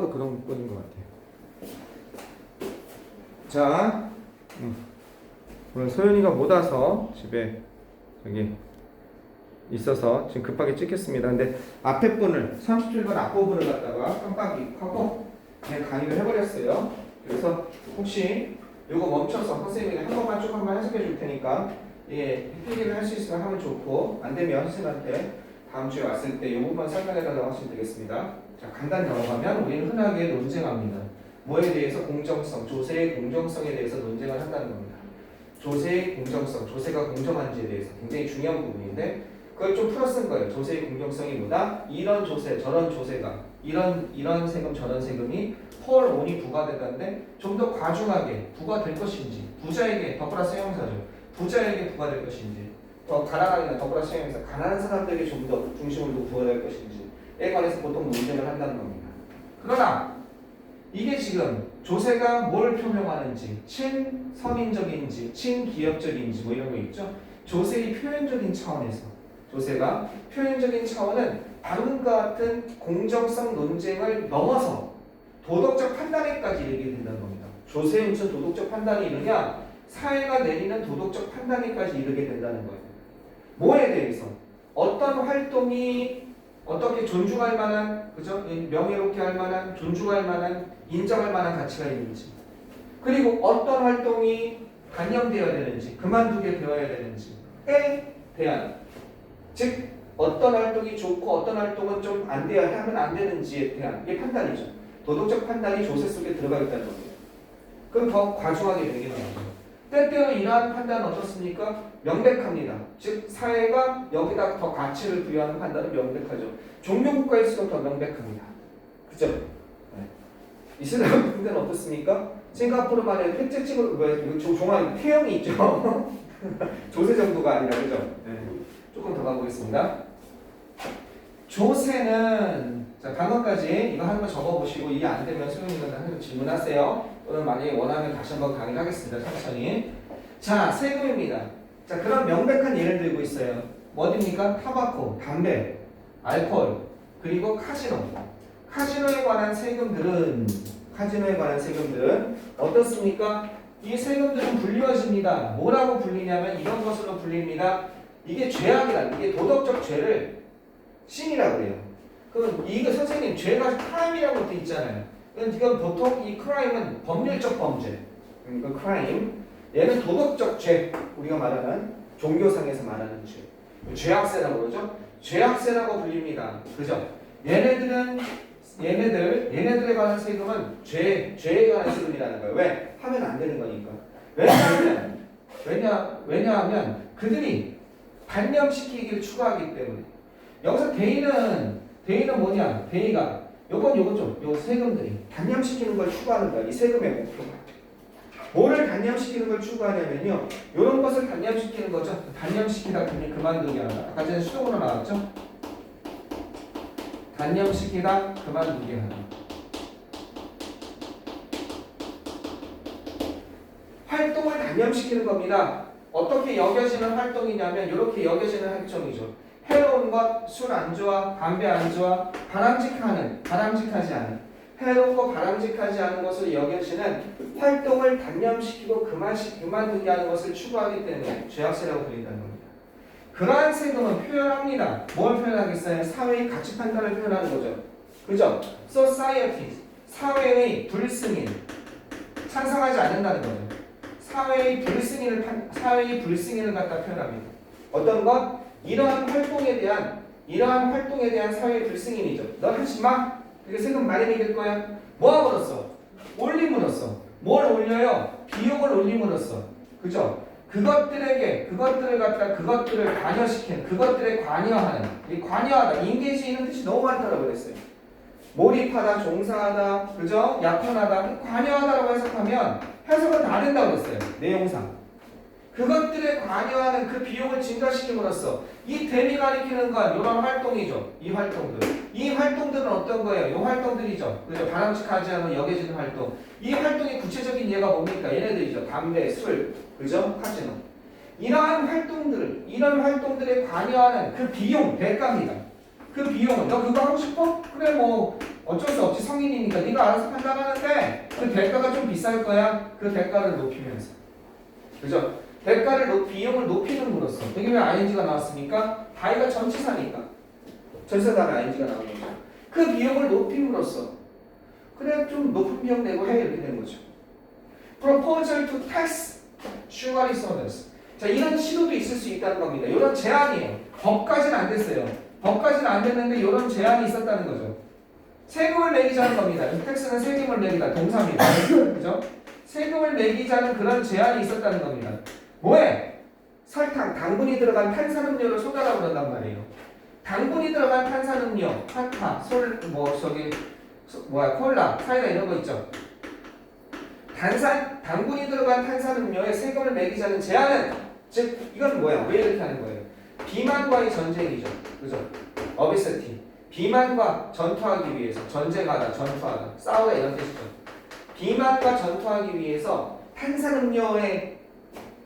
봐도 그런 건인 것 같아요. 자, 오늘 소연이가 못 와서 집에 저기 있어서 지금 급하게 찍겠습니다. 근데 앞에 분을 37번 앞부분을 갖다가 깜빡하고 그냥 강의를 해버렸어요. 그래서 혹시 요거 멈춰서 선생님이 한 번만 쭉 한번 해석해 줄 테니까 예, 필기를 할 수 있으면 하면 좋고 안 되면 선생님한테 다음 주에 왔을 때 요 부분만 설명해 달라고 하시면 되겠습니다. 자, 간단히 넘어가면 우리는 흔하게 논쟁합니다. 뭐에 대해서? 공정성, 조세의 공정성에 대해서 논쟁을 한다는 겁니다. 조세의 공정성, 조세가 공정한지에 대해서 굉장히 중요한 부분인데 그걸 좀 풀어 쓴 거예요. 조세의 공정성이 뭐다? 이런 조세, 저런 조세가 이런 세금, 저런 세금이 펄 온이 부과된다는데 좀 더 과중하게 부과될 것인지 부자에게 더 플러스 형용사죠. 부자에게 부과될 것인지 더 가난하게 더 플러스 형용사 가난한 사람들에게 좀 더 중심을 두고 부과될 것인지에 관해서 보통 논쟁을 한다는 겁니다. 그러나 이게 지금 조세가 뭘 표명하는지 친서민적인지 친기업적인지 뭐 이런 거 있죠. 조세의 표현적인 차원에서 조세가 표현적인 차원은 방금과 같은 공정성 논쟁을 넘어서 도덕적 판단에까지 이르게 된다는 겁니다. 조세에 무슨 도덕적 판단이 이르냐? 사회가 내리는 도덕적 판단에까지 이르게 된다는 거예요. 뭐에 대해서? 어떤 활동이 어떻게 존중할 만한, 그죠? 명예롭게 할 만한, 존중할 만한, 인정할 만한 가치가 있는지, 그리고 어떤 활동이 단념되어야 되는지, 그만두게 되어야 되는지에 대한, 즉 어떤 활동이 좋고 어떤 활동은 좀 안 돼야 하면 안 되는지에 대한 이게 판단이죠. 도덕적 판단이 조세 속에 들어가 있다는 겁니다. 그럼 더 과중하게 되겠네요. 때때로 이러한 판단은 어떻습니까? 명백합니다. 즉 사회가 여기다 더 가치를 부여하는 판단은 명백하죠. 종교국가일수록 더 명백합니다. 그죠? 네. 이슬람 국가는 어떻습니까? 싱가포르만의 획책적으로 종합 태형이 있죠. 조세 정도가 아니라 그죠? 네. 조금 더 가보겠습니다. 조세는 자 방금까지 이거 한번 적어보시고 이해 안 되면 수영님한테 질문하세요. 또는 만약에 원하면 다시 한번 강의를 하겠습니다. 천천히. 자 세금입니다. 자 그런 명백한 예를 들고 있어요. 어디입니까? 타바코, 담배, 알코올, 그리고 카지노. 카지노에 관한 세금들은 어떻습니까? 이 세금들은 불리워집니다. 뭐라고 불리냐면 이런 것으로 불립니다. 이게 죄악이다. 이게 도덕적 죄를 신이라고 해요. 그럼 이거 선생님 죄가 크라임이라고 돼 있잖아요. 이건 보통 이 크라임은 법률적 범죄. 그러니까 크라임. 얘는 도덕적 죄. 우리가 말하는 종교상에서 말하는 죄. 죄악세라고 그러죠. 죄악세라고 불립니다. 그죠? 얘네들에 관한 세금은 죄에 관한 세금이라는 거예요. 왜? 하면 안 되는 거니까. 왜냐하면 그들이 단념시키기를 추구하기 때문에. 여기서 대의는 뭐냐? 대의가 요거죠. 요 세금들이 단념시키는 걸 추구하는 거야. 이 세금의 목표가. 뭐를 단념시키는 걸 추구하냐면요. 요런 것을 단념시키는 거죠. 단념시키다 그만두게 하다. 아까 전에 수동으로 나왔죠? 단념시키다 그만두게 하다. 활동을 단념시키는 겁니다. 어떻게 여겨지는 활동이냐면 이렇게 여겨지는 활동이죠. 해로운 것, 술 안주와 담배 안주와 바람직하지 않은 해롭고 바람직하지 않은 것으로 여겨지는 활동을 단념시키고 그만두게 하는 것을 추구하기 때문에 죄악세라고 불린다는 겁니다. 그러한 세금은 표현합니다. 뭘 표현하겠어요? 사회의 가치 판단을 표현하는 거죠. 그죠? Society, 사회의 불승인, 찬성하지 않는다는 거죠. 사회의 불승인을 갖다 표현합니다. 어떤 것? 이러한 활동에 대한 사회의 불승인이죠. 너 하지 마. 그게 세금 많이 매길 거야. 뭐 함으로써? 올림으로써. 뭘 올려요? 비용을 올림으로써. 그죠? 그것들을 관여시키는, 그것들에 관여하는. 이 관여하다, 인게이지는 뜻이 너무 많다라고 그랬어요. 몰입하다, 종사하다, 그죠? 약혼하다, 관여하다라고 해석하면 해석은 다 된다고 그랬어요. 내용상. 그것들에 관여하는 그 비용을 증가시킴으로써 이 댐이 가리키는 건 이런 활동이죠. 이 활동들은 어떤 거예요? 이 활동들이죠. 그죠? 바람직하지 않은 여겨지는 활동. 이 활동의 구체적인 예가 뭡니까? 얘네들이죠. 담배, 술, 그죠? 카지노. 이런 활동들에 관여하는 그 비용, 대가입니다. 그 비용은 너 그거 하고 싶어? 그래 뭐 어쩔 수 없지. 성인이니까 네가 알아서 판단하는데 그 대가가 좀 비쌀 거야. 그 대가를 높이면서. 그죠? 대가를 비용을 높이는으로써. 여기 왜 ing가 나왔습니까? 다이가 전치사니까. 전치사 다음에 ing가 나온 거죠. 그 비용을 높임으로써 그래 좀 높은 비용 내고 해 이렇게 되는 거죠. Proposal to tax sugary sodas. 자, 이런 시도도 있을 수 있다는 겁니다. 이런 제안이에요. 법까지는 안 됐어요. 법까지는 안 됐는데 이런 제안이 있었다는 거죠. 세금을 매기자는 겁니다. 텍스는 세금을 매기다. 동사입니다. 그죠? 세금을 매기자는 그런 제안이 있었다는 겁니다. 뭐해? 설탕, 당분이 들어간 탄산음료를 소다라고 그런단 말이에요. 당분이 들어간 탄산음료, 판타, 콜라, 사이다 이런 거 있죠. 당분이 들어간 탄산음료에 세금을 매기자는 제안은, 즉 이건 뭐야? 왜 이렇게 하는 거예요? 비만과의 전쟁이죠. 그죠? 어비스티. 비만과 전투하기 위해서 전쟁하다, 전투하다, 싸우다 이런 뜻이죠. 비만과 전투하기 위해서 탄산음료에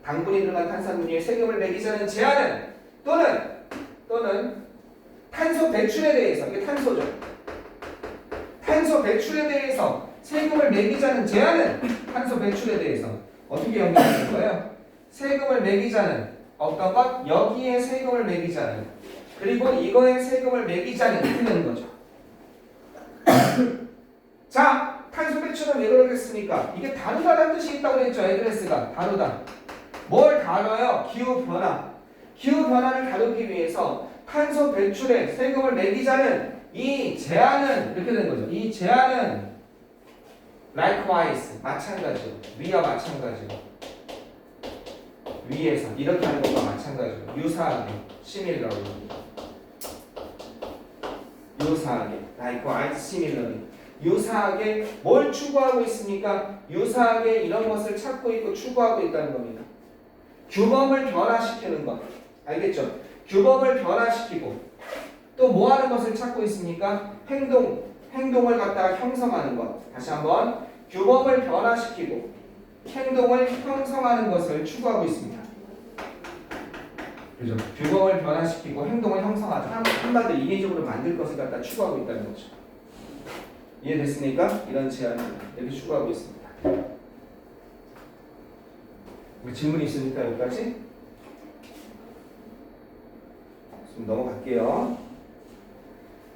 당분이 들어간 탄산음료에 세금을 매기자는 제안은 또는 탄소 배출에 대해서 이게 탄소죠. 탄소 배출에 대해서 세금을 매기자는 제안은 탄소 배출에 대해서 어떻게 연결되는 거예요? 세금을 매기자는 어떤 것? 여기에 세금을 매기자는 그리고 이거에 세금을 매기자는 이렇게 되는 거죠. 자, 탄소 배출은 왜 그러겠습니까? 이게 다르다는 뜻이 있다고 했죠. 에드레스가 다르다. 뭘 다뤄요? 기후변화. 기후변화를 다루기 위해서 탄소 배출에 세금을 매기자는 이 제안은 이렇게 되는 거죠. 이 제안은 likewise 마찬가지로 위와 마찬가지로 위에서 이렇게 하는 것과 마찬가지로 유사하게 similarly 유사하게 likewise similarly 유사하게 뭘 추구하고 있습니까? 유사하게 이런 것을 찾고 있고 추구하고 있다는 겁니다. 규범을 변화시키는 것 알겠죠? 규범을 변화시키고 또 뭐 하는 것을 찾고 있습니까? 행동을 갖다가 형성하는 것. 다시 한번 규범을 변화시키고 행동을 형성하는 것을 추구하고 있습니다. 그죠? 규범을 변화시키고 행동을 형성하자. 한마디로 인위적으로 만들 것을 갖다 추구하고 있다는 거죠. 이해됐습니까? 이런 제안을 이렇게 추구하고 있습니다. 질문이 있으니까 여기까지 좀 넘어갈게요.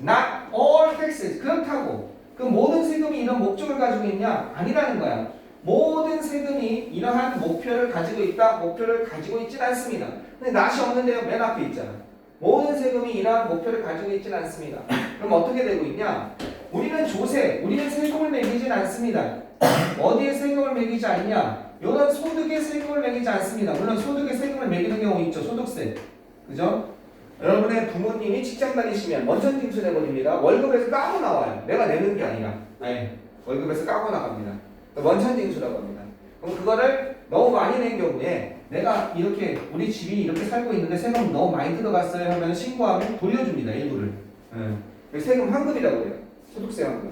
Not all taxes. 그렇다고 그 모든 세금이 이런 목적을 가지고 있냐? 아니라는 거야. 모든 세금이 이러한 목표를 가지고 있다? 목표를 가지고 있진 않습니다. 근데 not이 없는데요. 맨 앞에 있잖아. 모든 세금이 이러한 목표를 가지고 있진 않습니다. 그럼 어떻게 되고 있냐? 우리는 세금을 매기진 않습니다. 어디에 세금을 매기지 않냐? 이런 소득에 세금을 매기지 않습니다. 물론 소득에 세금을 매기는 경우 있죠. 소득세. 그죠? 여러분의 부모님이 직장 다니시면 원천 징수 내버립니다. 월급에서 까고 나와요. 내가 내는 게 아니라. 네. 월급에서 까고 나갑니다. 원천 징수라고 합니다. 그럼 그거를 너무 많이 낸 경우에 내가 이렇게 우리 집이 이렇게 살고 있는데 세금 너무 많이 들어갔어요 하면 신고하면 돌려줍니다. 일부를. 네. 세금 환급이라고 해요. 소득세 환급.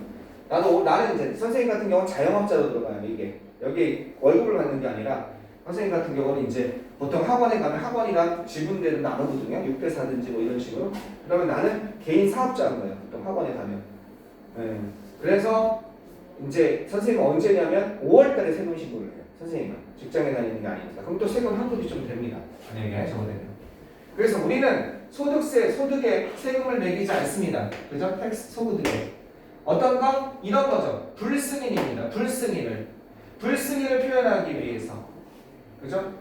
나는 이제 선생님 같은 경우는 자영업자로 들어가요. 이게 여기 월급을 받는 게 아니라 선생님 같은 경우는 이제 보통 학원에 가면 학원이랑 지분대로 나누거든요. 6대4든지 뭐 이런 식으로. 그러면 나는 개인 사업자인 거예요. 보통 학원에 가면. 네. 그래서 이제 선생님은 언제냐면 5월달에 세금 신고를 해요. 선생님은 직장에 다니는 게 아니니까. 그럼 또 세금 환급이 좀 됩니다. 만약에 저거되면. 그래서 우리는 소득에 세금을 매기지 않습니다. 그죠? 텍스 소득에. 어떤 거? 이런 거죠. 불승인입니다. 불승인을 표현하기 위해서. 그죠?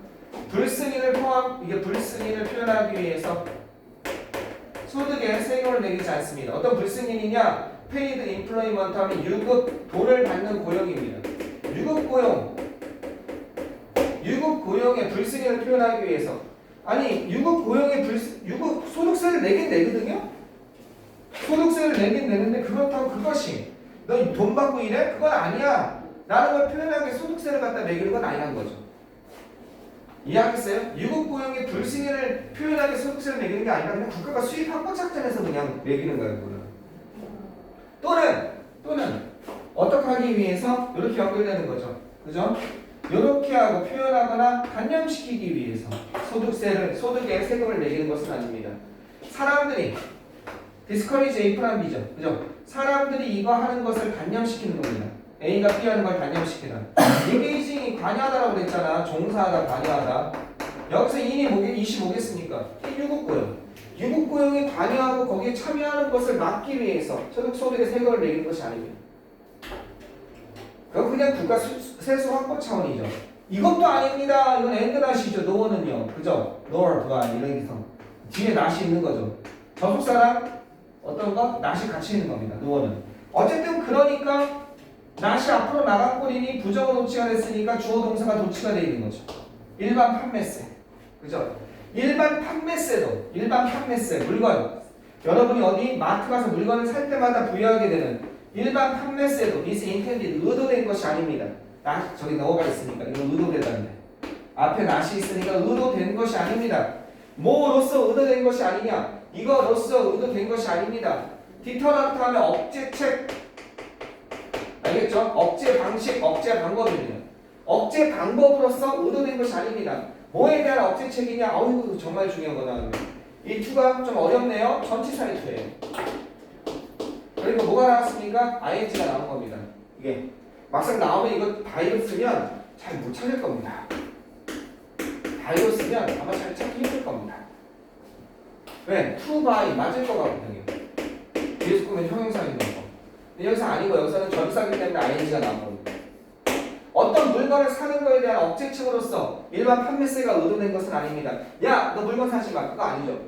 불승인을 표현하기 위해서 소득에 세금을 매기지 않습니다. 어떤 불승인이냐? paid employment 하면 유급, 돈을 받는 고용입니다. 유급 고용의 불승인을 표현하기 위해서 아니 유급 소득세를 내긴 내거든요? 소득세를 내긴 내는데 그렇다고 그것이 너 돈 받고 일해? 그건 아니야. 라는 걸 표현하기 위해 소득세를 갖다 매기는 건 아니라는 거죠. 이해하겠어요? 유급 고용의 불승인을 표현하기 위해 소득세를 매기는 게 아니라 그냥 국가가 수입 확보 작전에서 그냥 매기는 거예요. 그거는. 또는 어떻게 하기 위해서 이렇게 연결되는 거죠. 그죠? 이렇게 하고 표현하거나 단념시키기 위해서 소득에 세금을 매기는 것은 아닙니다. 사람들이 discourage A 플러스 B죠. 그죠? 사람들이 이거 하는 것을 단념시키는 겁니다. A가 B 하는 걸 단념시키다. engaging이 관여하다라고 그랬잖아. 종사하다, 관여하다. 여기서 인이 이시 뭐겠습니까? 유국고용. 유국고용이 관여하고 거기에 참여하는 것을 막기 위해서 소득소득의 세금을 매기는 것이 아닙니다. 그건 그냥 국가 세수 확보 차원이죠. 이것도 아닙니다. 이건 엔드낫이죠. 노어는요. 그죠? nor, but 이런 기성. 뒤에 낫이 있는 거죠. 접속사랑 어떤 거? 낫이 같이 있는 겁니다. 노어는. 어쨌든 그러니까 낫이 앞으로 나간 꼴이니 부정어 도치가 됐으니까 주어 동사가 도치가 돼 있는 거죠. 일반 판매세. 그죠? 일반 판매세 물건. 여러분이 어디 마트 가서 물건을 살 때마다 부여하게 되는 일반 판매세도 is intended 의도된 것이 아닙니다. 저기 너가 있으니까 이거 의도되다는데 앞에 낫이 있으니까 의도된 것이 아닙니다. 뭐로서 의도된 것이 아니냐? 이거로서 의도된 것이 아닙니다. 디터런트 하면 억제책 알겠죠? 억제 방식, 억제 방법입니다. 억제 방법으로서 의도된 것이 아닙니다. 뭐에 대한 억제책이냐? 어휴 정말 중요한 거다. 이 투가 좀 어렵네요. 전치사의 투예요. 그러니까 뭐가 나왔습니까? ing가 나온 겁니다. 이게 막상 나오면 이거 바이로 쓰면 잘 못 찾을 겁니다. 바이로 쓰면 아마 잘 찾기 힘들 겁니다. 왜? to by 맞을 것 같거든요. 뒤에서 보면 형용사 있는 거. 근데 여기서 아니고 여기서는 전사기 때문에 ing가 나온 겁니다. 어떤 물건을 사는 거에 대한 억제책으로서 일반 판매세가 의도된 것은 아닙니다. 야, 너 물건 사지 마. 그거 아니죠.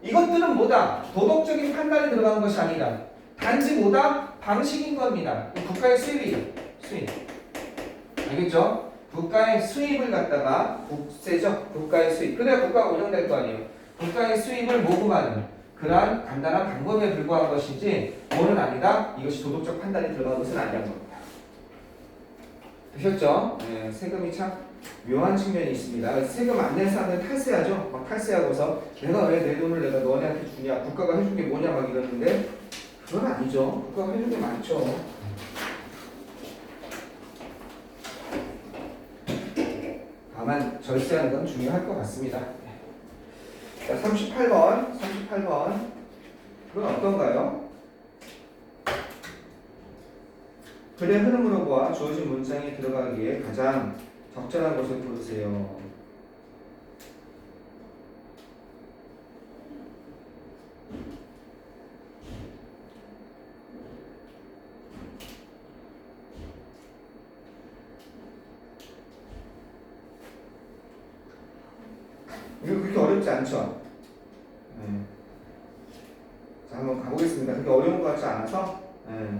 이것들은 뭐다? 도덕적인 판단이 들어간 것이 아니다. 단지 뭐다? 방식인 겁니다. 국가의 수입이죠. 수입. 알겠죠? 국가의 수입을 갖다가 국세죠. 국가의 수입. 그래야 국가가 운영될 거 아니에요. 국가의 수입을 모금하는 그러한 간단한 방법에 불과한 것이지 뭐는 아니다. 이것이 도덕적 판단이 들어간 것은 아니라는 겁니다. 되셨죠? 네, 세금이 참 묘한 측면이 있습니다. 세금 안 낸 사람은 탈세하죠. 막 탈세하고서 내가 왜 내 돈을 내가 너네한테 주냐? 국가가 해준 게 뭐냐? 막 이러는데 그건 아니죠. 국가가 해준 게 많죠. 다만 절세하는 건 중요할 것 같습니다. 자, 38번. 그건 어떤가요? 글의 흐름으로 보아 주어진 문장에 들어가기에 가장 적절한 것을 고르세요. 이거 그렇게 어렵지 않죠? 네. 자, 한번 가보겠습니다. 그렇게 어려운 것 같지 않아서 네.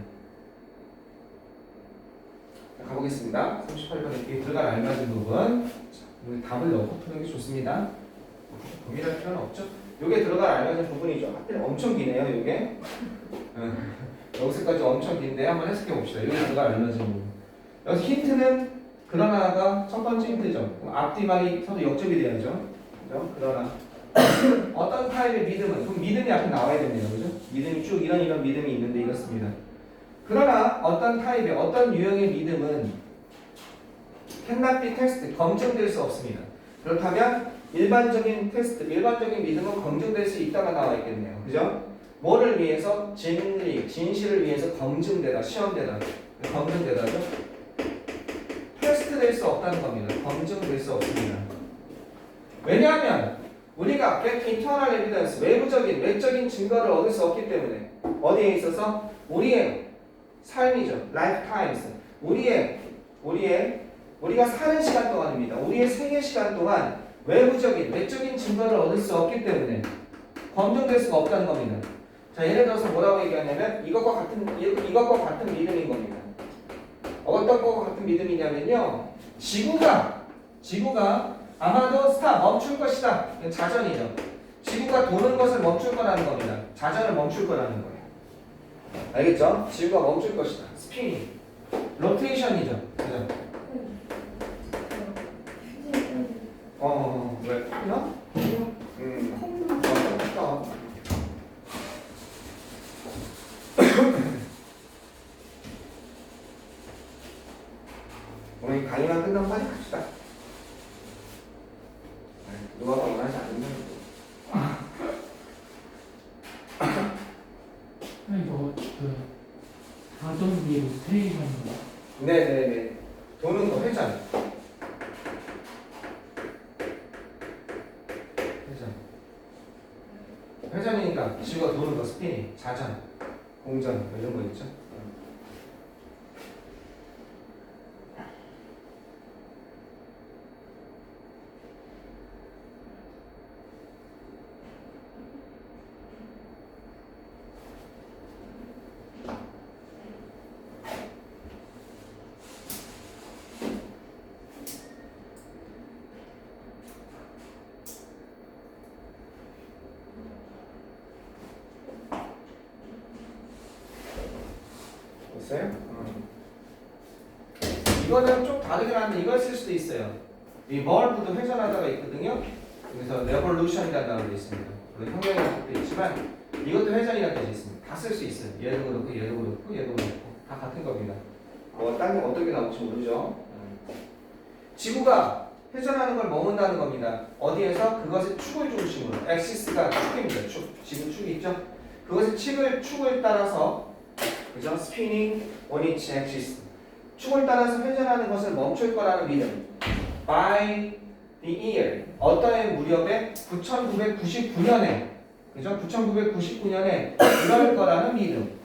가보겠습니다. 38번에 뒤에 들어갈 알맞은 부분. 자, 여기 답을 넣고 푸는 게 좋습니다. 고민할 필요는 없죠. 요게 들어갈 알맞은 부분이죠. 하필 엄청 기네요, 요게. 여기서까지 엄청 긴데 한번 해석해 봅시다. 요게 들어갈 알맞은 부분. 여기서 힌트는 그러나가 첫 번째 힌트죠. 앞뒤 말이 서로 역접이 돼야죠. 그죠? 그러나 어떤 타입의 믿음은 그럼 믿음이 앞에 나와야 됩니다. 그죠? 믿음이 쭉 이런 믿음이 있는데 이렇습니다. 그러나 어떤 타입의 어떤 유형의 믿음은 cannot be tested 검증될 수 없습니다. 그렇다면 일반적인 일반적인 믿음은 검증될 수 있다가 나와 있겠네요. 그죠? 뭐를 위해서? 진실을 위해서 검증되다, 시험되다, 검증되다죠? 테스트될 수 없다는 겁니다. 검증될 수 없습니다. 왜냐하면 우리가 internal evidence, 외적인 증거를 얻을 수 없기 때문에 어디에 있어서? 우리의 삶이죠. lifetimes. 우리가 사는 시간 동안입니다. 우리의 생애 시간 동안 외적인 증거를 얻을 수 없기 때문에 검증될 수가 없다는 겁니다. 자, 예를 들어서 뭐라고 얘기하냐면 이것과 같은 믿음인 겁니다. 어떤 것과 같은 믿음이냐면요. 지구가 아마도 멈출 것이다. 이건 자전이죠. 지구가 도는 것을 멈출 거라는 겁니다. 자전을 멈출 거라는 거예요. 알겠죠? 지구가 멈출 것이다. 스피닝. 로테이션이죠. 그죠? 왜? 나? 오늘 강의만 끝나면 빨리 갑시다. 누가 원하지 않는 네네네. 도는 거 회전. 회전. 회전이니까 지구가 도는 거 스피닝, 자전, 공전 뭐 이런 거 있죠. 됐어요? 이거는 좀 다르긴 한데 이걸 쓸 수도 있어요. 이 revolve도 회전하다가 있거든요. 그래서 revolution이라는 단어도 있습니다. 물론 혁명이라는 뜻도 있지만 이것도 회전이라는 뜻이 있습니다. 다 쓸 수 있어요. 얘도 그렇고 얘도 그렇고 얘도 그렇고 다 같은 겁니다. 딴 게 어떻게 나올지 모르죠. 지구가 회전하는 걸 머문다는 겁니다. 어디에서? 그것의 축을 중심으로. 엑시스가 축입니다. 축. 지구 축이 있죠? 그것의 축을 따라서 그죠? spinning on its axis. 축을 따라서 회전하는 것을 멈출 거라는 믿음. By the year. 어떤 해 무렵에 9999년에 그죠? 9999년에 이럴 거라는 믿음.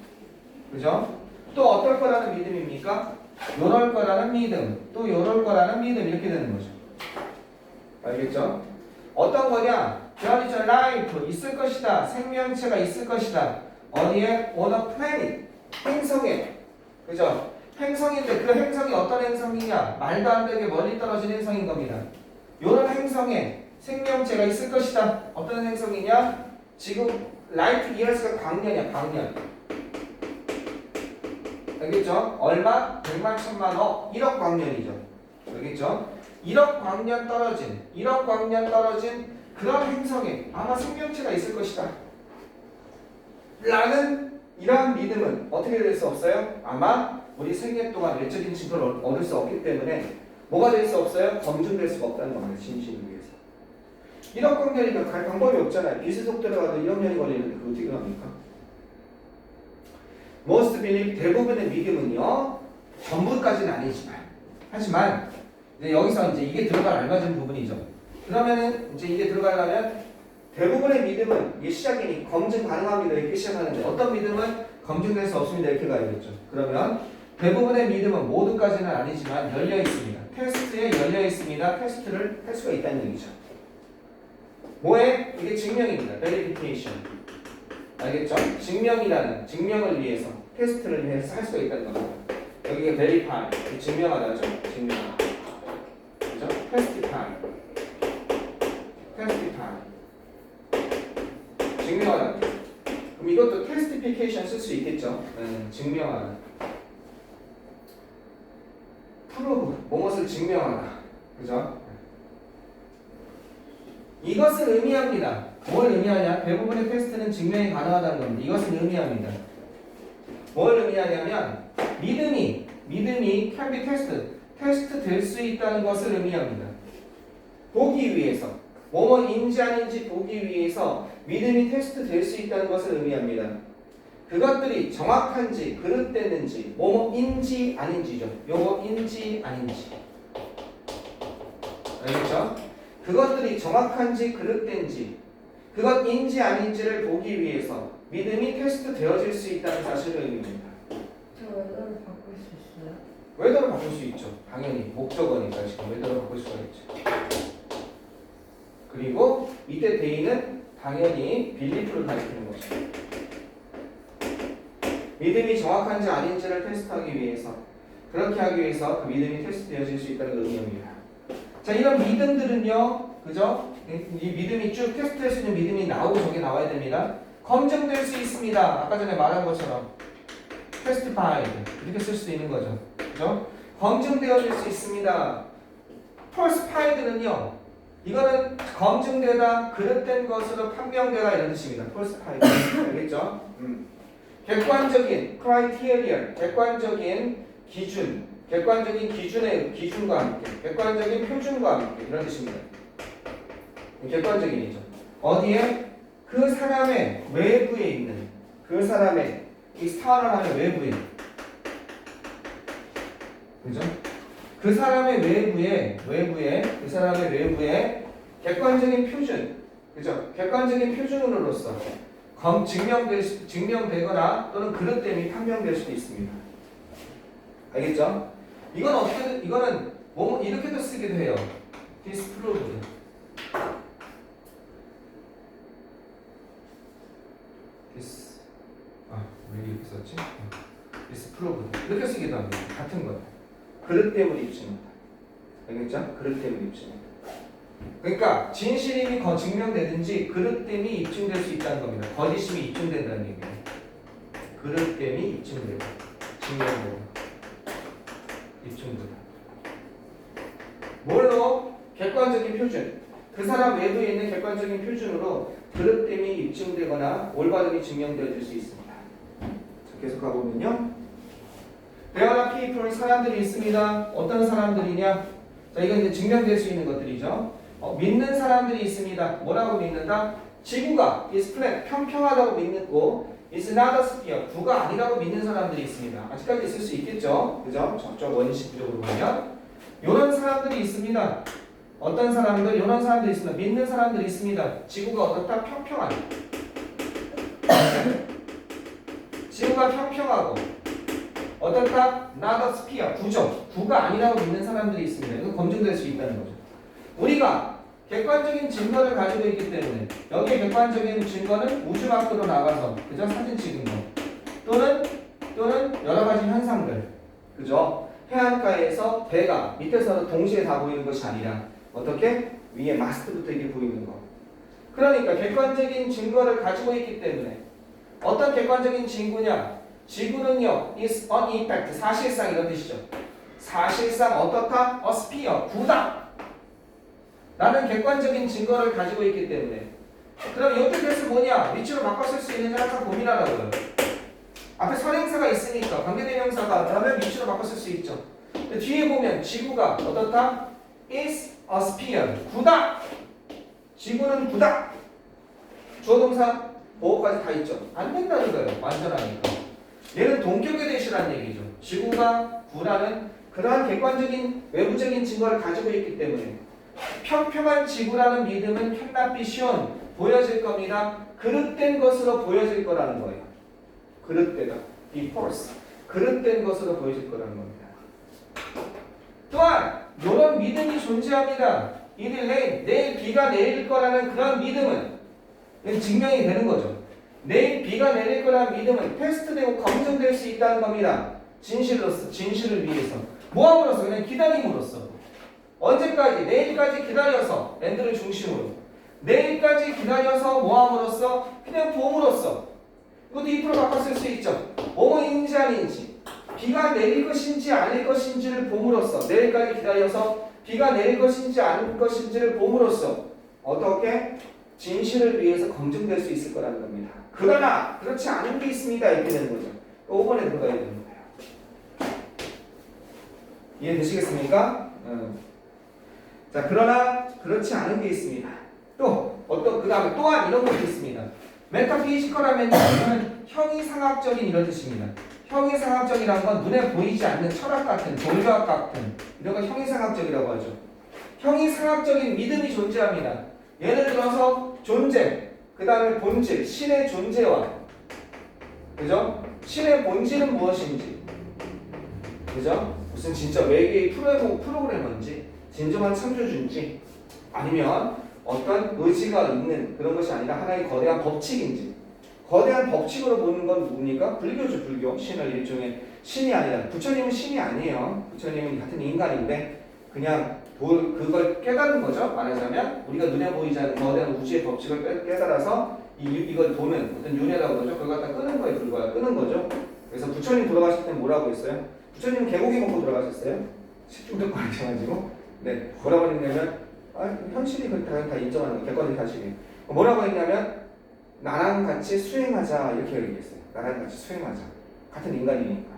그죠? 또 어떨 거라는 믿음입니까? 요럴 거라는 믿음. 또 요럴 거라는 믿음. 이렇게 되는 거죠. 알겠죠? 어떤 거냐? There is a life. 있을 것이다. 생명체가 있을 것이다. 어디에? On a planet. 행성에. 그죠? 행성인데 그 행성이 어떤 행성이냐? 말도 안 되게 멀리 떨어진 행성인 겁니다. 요런 행성에 생명체가 있을 것이다. 어떤 행성이냐? 지금 라이트 이어스가 광년이야. 광년. 알겠죠? 얼마? 100만, 1000만, 1억 광년이죠. 알겠죠? 1억 광년 떨어진 그런 행성에 아마 생명체가 있을 것이다. 라는 이러한 믿음은 어떻게 될 수 없어요? 아마 우리 생애 동안 외적인 증거를 얻을 수 없기 때문에 뭐가 될 수 없어요? 검증될 수가 없다는 겁니다. 진실을 위해서. 1억 광년이면 갈 방법이 없잖아요. 빛의 속도로 가도 1억 년이 걸리는데 그거 어떻게 합니까? Most believe 대부분의 믿음은요. 전부까지는 아니지만 하지만 이제 여기서 이제 이게 들어갈 알맞은 부분이죠. 그러면은 이제 이게 들어가려면 대부분의 믿음은 이게 시작이니 검증 가능합니다. 이렇게 시작하는데 어떤 믿음은 검증될 수 없습니다. 이렇게 가야겠죠. 그러면 대부분의 믿음은 모두까지는 아니지만 열려 있습니다. 테스트에 열려 있습니다. 테스트를 할 수가 있다는 얘기죠. 뭐에? 이게 증명입니다. verification. 알겠죠? 증명을 위해서 테스트를 위해서 할 수가 있다는 겁니다. 여기가 verify, 증명하다죠. 증명하다. 그죠? testify. 증명하다. 그럼 이것도 testification 쓸 수 있겠죠? 증명하다. prove, 무엇을 증명하다. 그죠? 이것은 의미합니다. 뭘 의미하냐? 대부분의 테스트는 증명이 가능하다는 겁니다. 이것은 의미합니다. 뭘 의미하냐면 믿음이 can be tested, 테스트 될 수 있다는 것을 의미합니다. 보기 위해서 뭐뭐인지 아닌지 보기 위해서 믿음이 테스트 될 수 있다는 것을 의미합니다. 그것들이 정확한지 그릇됐는지 뭐뭐인지 아닌지죠. 요거인지 아닌지. 알겠죠? 그것들이 정확한지 그릇된지 그것인지 아닌지를 보기 위해서 믿음이 테스트 되어질 수 있다는 사실을 의미합니다. 저 웨더를 바꿀 수 있어요? 웨더를 바꿀 수 있죠. 당연히 목적어니까 지금 웨더를 바꿀 수가 있죠. 그리고 이때 데이는 당연히 빌리프를 가리키는 거죠. 믿음이 정확한지 아닌지를 테스트하기 위해서 그렇게 하기 위해서 그 믿음이 테스트되어질 수 있다는 걸 의미합니다. 자, 이런 믿음들은요, 그죠? 이 믿음이 쭉 테스트할 수 있는 믿음이 나오고 저게 나와야 됩니다. 검증될 수 있습니다. 아까 전에 말한 것처럼 testified 이렇게 쓸 수도 있는 거죠. 그죠? 검증되어질 수 있습니다. falsified는요, 이거는 검증되다, 그릇된 것으로 판명되다 이런 뜻입니다. falsified. 알겠죠? 객관적인 criteria, 객관적인 기준, 객관적인 기준과 함께, 객관적인 표준과 함께 이런 뜻입니다. 객관적인이죠. 어디에? 그 사람의 외부에 있는 그 사람의 이 스타를 하는 외부에 그죠? 그 사람의 그 사람의 외부에 객관적인 표준, 그죠? 객관적인 표준으로서 증명되거나 또는 그릇됨이 판명될 수도 있습니다. 알겠죠? 이건 어떻게든, 이거는 뭐 이렇게도 쓰기도 해요. disproved. 왜 이렇게 썼지? disproved. 이렇게 쓰기도 합니다. 같은 거예요. 그릇 때문에 입증한다. 알겠죠? 그릇 때문에 입증한다. 그러니까 진실임이 증명되든지 그릇됨이 입증될 수 있다는 겁니다. 거짓임이 입증된다는 얘기예요. 그릇됨이 입증되고 증명되고 입증되고 뭘로? 객관적인 표준. 그 사람 외부에 있는 객관적인 표준으로 그릇됨이 입증되거나 올바름이 증명되어질 수 있습니다. 자, 계속 가보면요. There are people, 사람들이 있습니다. 어떤 사람들이냐? 자, 이건 이제 증명될 수 있는 것들이죠. 믿는 사람들이 있습니다. 뭐라고 믿는다? 지구가 is flat, 평평하다고 믿고 is not a sphere, 구가 아니라고 믿는 사람들이 있습니다. 아직까지 있을 수 있겠죠? 그죠? 저쪽 원식적으로 보면 이런 사람들이 있습니다. 어떤 사람들? 이런 사람들이 있습니다. 믿는 사람들이 있습니다. 지구가 어떻다? 평평하다. 지구가 평평하고 어떻다? not a sphere, 구죠. 구가 아니라고 믿는 사람들이 있습니다. 이건 검증될 수 있다는 거죠. 우리가 객관적인 증거를 가지고 있기 때문에 여기에 객관적인 증거는 우주 밖으로 나가서 그죠? 사진 찍은 거 또는 여러 가지 현상들 그죠? 해안가에서 배가 밑에서 동시에 다 보이는 것이 아니라 어떻게? 위에 마스트부터 이렇게 보이는 거. 그러니까 객관적인 증거를 가지고 있기 때문에 어떤 객관적인 증거냐? 지구는요 is an effect, 사실상 이런 뜻이죠. 사실상 어떻다? a sphere, 구다 라는 객관적인 증거를 가지고 있기 때문에 그럼 이때 뜻은 뭐냐? 위치로 바꿔 쓸 수 있는지 항상 고민하라고요. 앞에 선행사가 있으니까 관계대명사가 그러면 위치로 바꿔 쓸 수 있죠. 근데 뒤에 보면 지구가 어떻다? is a sphere, 구다. 지구는 구다. 주어동사 보호까지 다 있죠. 안 된다는 거예요. 완전하니까. 얘는 동격의 대시라는 얘기죠. 지구가 구라는 그러한 객관적인 외부적인 증거를 가지고 있기 때문에 평평한 지구라는 믿음은 편납비시온 보여질 겁니다. 그릇된 것으로 보여질 거라는 거예요. 그릇되다. be false. 그릇된 것으로 보여질 거라는 겁니다. 또한 이런 믿음이 존재합니다. 내일 비가 내릴 거라는 그런 믿음은 증명이 되는 거죠. 내일 비가 내릴 거라는 믿음은 테스트되고 검증될 수 있다는 겁니다. 진실을 위해서. 뭐함으로써? 그냥 기다림으로써. 언제까지? 내일까지 기다려서 랜드를 중심으로 내일까지 기다려서 뭐함으로써? 그냥 봄으로써. 이것도 2% 바꿔 쓸 수 있죠. 뭐인지 아닌지 비가 내릴 것인지 아닐 것인지를 봄으로써 내일까지 기다려서 비가 내릴 것인지 아닐 것인지를 봄으로써 어떻게? 진실을 위해서 검증될 수 있을 거라는 겁니다. 그러나 그렇지 않은 게 있습니다. 이렇게 되는 거죠. 5번에 들어가야 되는 거예요. 이해되시겠습니까? 자, 그러나 그렇지 않은 게 있습니다. 또 그 다음에 또한 이런 것도 있습니다. 메타피지컬하면 이거는 형이상학적인 이런 뜻입니다. 형이상학적이라는 건 눈에 보이지 않는 철학 같은 종교학 같은 이런 걸 형이상학적이라고 하죠. 형이상학적인 믿음이 존재합니다. 예를 들어서 존재, 그 다음에 본질, 신의 존재와 그죠? 신의 본질은 무엇인지 그죠? 무슨 진짜 외계의 프로그래머인지 진정한 창조주인지 아니면 어떤 의지가 있는 그런 것이 아니라 하나의 거대한 법칙인지 거대한 법칙으로 보는 건 뭡니까? 불교죠. 불교. 신을 일종의 신이 아니라 부처님은 신이 아니에요. 부처님은 같은 인간인데 그냥 그걸 깨달은 거죠. 말하자면 우리가 눈에 보이지 않는 거대한 우주의 법칙을 깨달아서 이걸 보는 어떤 윤회라고 그러죠. 그걸 갖다 끄는 거에 불과해요. 끄는 거죠. 그래서 부처님 돌아가실 때 뭐라고 했어요? 부처님은 개고기 먹고 돌아가셨어요. 식중독 걸리셔가지고 네 뭐라고 했냐면 현실이 다 인정하는 거 객관적인 사실이에요. 뭐라고 했냐면 나랑 같이 수행하자 이렇게 얘기했어요. 나랑 같이 수행하자. 같은 인간이니까.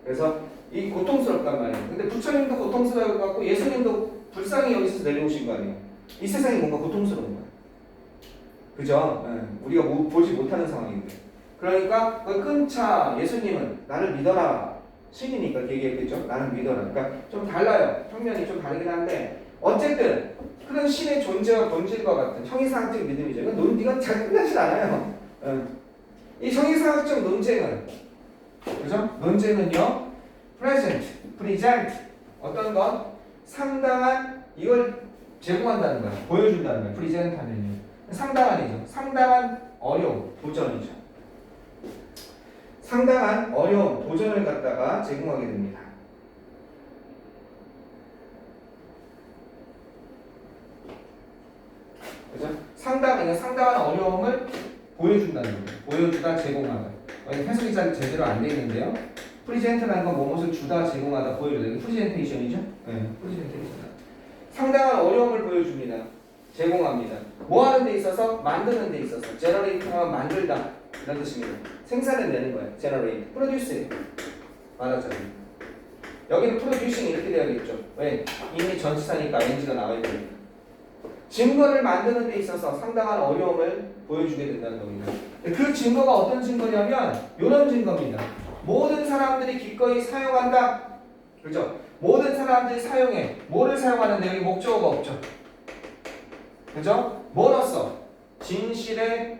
그래서 이 고통스럽단 말이에요. 근데 부처님도 고통스러울 것 같고 예수님도 불쌍히 여기서 내려오신 거 아니에요. 이 세상이 뭔가 고통스러운 거예요. 그죠? 네. 우리가 보지 못하는 상황인데. 그러니까 그 끊자 예수님은 나를 믿어라. 신이니까 얘기했겠죠. 나는 믿어라. 그러니까 좀 달라요. 평면이 좀 다르긴 한데 어쨌든 그런 신의 존재와 본질과 같은 형이상학적 믿음이죠. 이건 잘 끝나질 않아요. 이 형이상학적 논쟁은 그죠? 논쟁은요. present 어떤 것 상당한 이걸 제공한다는 거야. 보여준다는 거야. present하면요. 상당한이죠. 상당한 어려움, 도전이죠. 상당한 어려움, 도전을 갖다가 제공하게 됩니다. 그죠? 상당한 어려움을 보여준다는 거예요. 보여주다, 제공하다. 해석이 잘 제대로 안 되어 있는데요. 프리젠트라는 건 무엇을 주다, 제공하다, 보여주다. 이게 프리젠테이션이죠? 네, 프리젠테이션. 상당한 어려움을 보여줍니다. 제공합니다. 뭐 하는 데 있어서? 만드는 데 있어서. 제너레이트하면 만들다. 이런 뜻입니다. 생산을 내는 거예요. 제너레이트. 프로듀스. 말하자면. 여기는 프로듀싱 이렇게 되어야겠죠. 왜? 이미 전치사니까 ing가 나와야 되니까. 증거를 만드는 데 있어서 상당한 어려움을 보여주게 된다는 겁니다. 그 증거가 어떤 증거냐면 이런 증거입니다. 모든 사람들이 기꺼이 사용한다. 그렇죠? 모든 사람들이 사용해. 뭐를 사용하는데 여기 목적어가 없죠. 그죠? 뭐로써? 진실의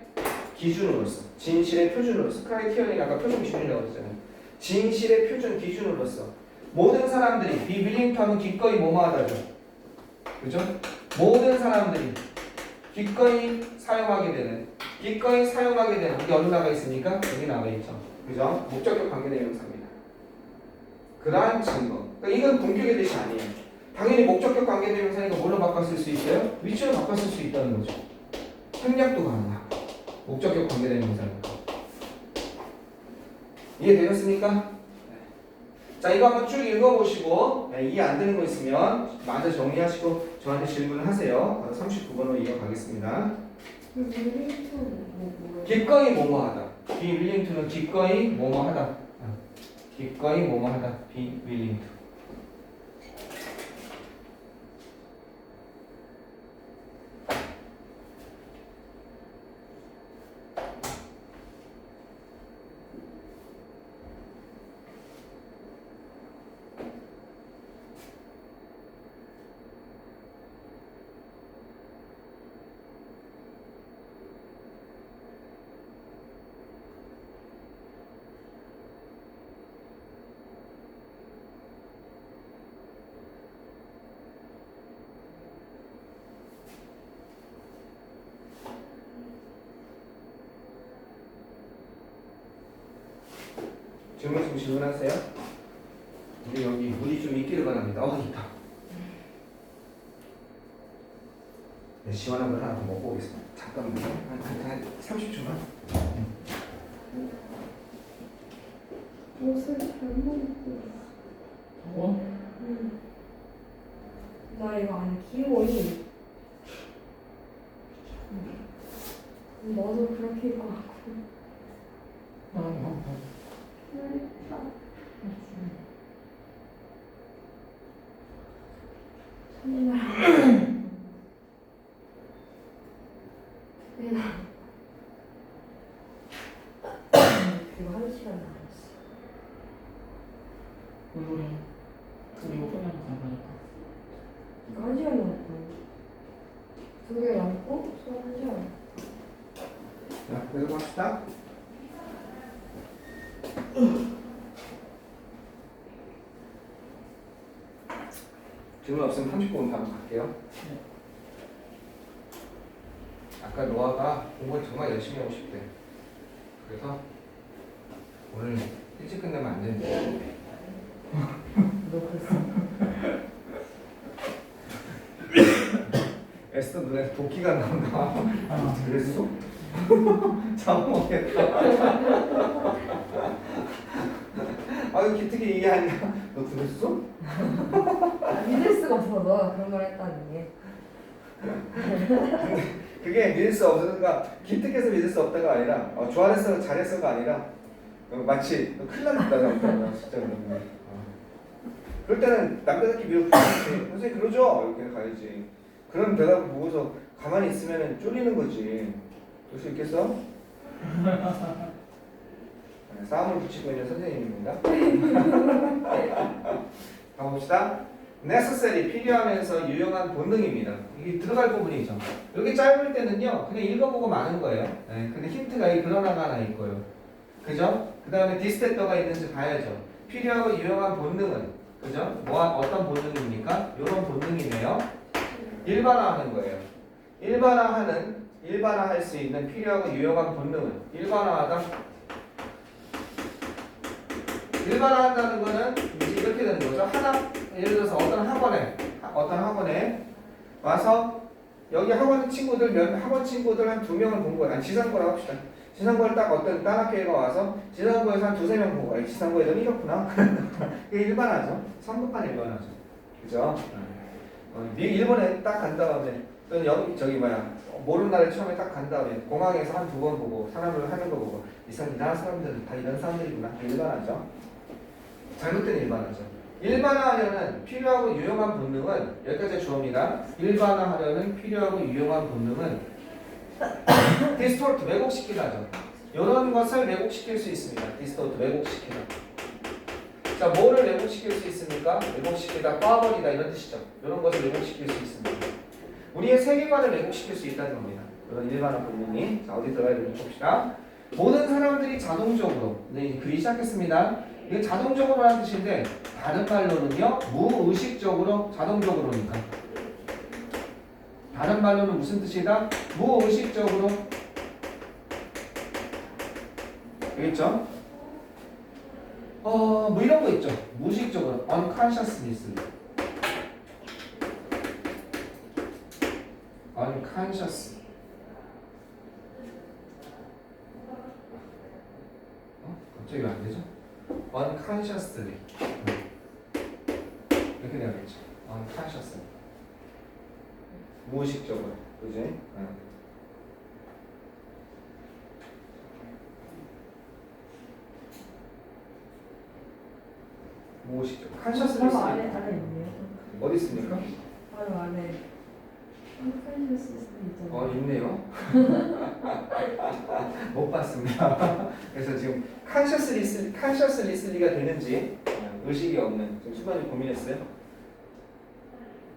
기준으로서. 진실의 표준으로서. 크라이티어는 아까 표준 기준이라고 했잖아요. 진실의 표준 기준으로서. 모든 사람들이 be willing to 하면 기꺼이 뭐뭐하다죠. 그죠? 모든 사람들이 기꺼이 사용하게 되는 여기 어디 나가 있습니까? 여기 나와 있죠. 그죠? 목적격 관계대명사입니다. 그러한 증거. 그러니까 이건 분격의 뜻이 아니에요. 당연히 목적격 관계대명사니까 뭘로 바꿨을 수 있어요? 위치로 바꿨을 수 있다는 거죠. 생략도 가능하고 목적격 관계대명사니까. 이해되셨습니까? 자, 이거 한번 쭉 읽어보시고 이해 안 되는 거 있으면 마저 정리하시고 저한테 질문을 하세요. 바로 39번으로 이어가겠습니다. 기꺼이 뭐뭐하다. be willing to는 기꺼이 뭐뭐하다. 기꺼이 뭐뭐하다. be willing to. 질문하세요. 우리 여기 물이 좀 있기를 바랍니다. 있다. 네, 시원한 걸 하나 더 먹고 오겠습니다. 잠깐만요. 한 30초만. 옷을 잘못 입고 있어. 나 이거 안 기호이. 너도 그렇게 입고 왔고. 이거 1시간 남았어. 우리 오픈하는 가보니까 이거 1시간 남았고. 2개 남고 수업 1시간. 자, 그래서 합시다. 질문 없으면 30분 바로 갈게요. 아까 노아가 공부를 정말 열심히 하고 싶대. 그래서 오늘 일찍 끝내면 안 된대. 너 그랬어? 에스더 눈에 도끼가 나온다. 그랬어? 잡아먹겠다. 아유 기특이 이게 아니야. 너 그랬어? 믿을 수가 없어. 너가 그런 말 했다는 게. 그게 믿을 수 없으니까 기특해서 믿을 수 없다가 아니라 좋아했어 잘했어가 아니라 마치 너 큰일 났다 진짜 그러면 그럴 때는 남자답게 밀어붙이지. 선생님 그러죠? 이렇게 가야지. 그런 대답을 보고서 가만히 있으면 쫄리는 거지. 그럴 수 있겠어? 네. 싸움을 붙이고 있는 선생님입니다. 가봅시다. necessary 필요하면서 유용한 본능입니다. 이게 들어갈 부분이죠. 여기 짧을 때는요 그냥 읽어보고 마는 거예요. 네, 근데 힌트가 이 그러나가 하나 있고요. 그죠? 그 다음에 디스테터가 있는지 봐야죠. 필요하고 유용한 본능은 그죠? 어떤 본능입니까? 이런 본능이네요. 일반화하는 거예요. 일반화할 수 있는 필요하고 유용한 본능은 일반화한다는 거는 이제 이렇게 되는 거죠. 예를 들어서 어떤 학원에 와서 여기 학원 친구들 한 2명을 본 거예요. 아니 지상고라고 합시다. 지상고를 딱 어떤 딴 학교가 와서 지상고에서 한 2-3명 본 거예요. 지상고 애들은 이렇구나. 이게 일반화죠. 성급한 일반화죠. 그죠? 일본에 딱 간 다음에 또는 모르는 나라에 처음에 딱 간 다음에 공항에서 한 2번 보고 사람을 하는 거 보고 이상한 사람들은 다 이런 사람들이구나. 일반화죠. 잘못된 일반화죠. 일반화하려는 필요하고 유용한 본능은 여기까지 주어입니다. 일반화하려는 필요하고 유용한 본능은 디스토트 왜곡시키다죠. 이런 것을 왜곡시킬 수 있습니다. 디스토트 왜곡시키다. 자, 뭐를 왜곡시킬 수 있습니까? 왜곡시키다, 꽈버리다 이런 뜻이죠. 이런 것을 왜곡시킬 수 있습니다. 우리의 세계관을 왜곡시킬 수 있다는 겁니다. 이런 일반화 본능이. 자, 어디 들어가야 되는지 봅시다. 모든 사람들이 자동적으로. 네, 글이 시작했습니다. 이게 자동적으로 라는 뜻인데 다른 말로는요 무의식적으로 자동적으로니까 다른 말로는 무슨 뜻이다? 무의식적으로 알겠죠? 뭐 이런 거 있죠. 무의식적으로 unconsciously unconscious 갑자기 왜 안 되죠? unconsciously 이렇게 되겠죠. unconsciously 무의식적으로, 그지? 무의식적으로. consciously 바로 안에 있네요. 어디 있습니까? 바로 안에 unconscious 있잖아요. 있네요. 못 봤습니다. 그래서 지금 consciously가 되는지 의식이 없는 지금 수반이 고민했어요.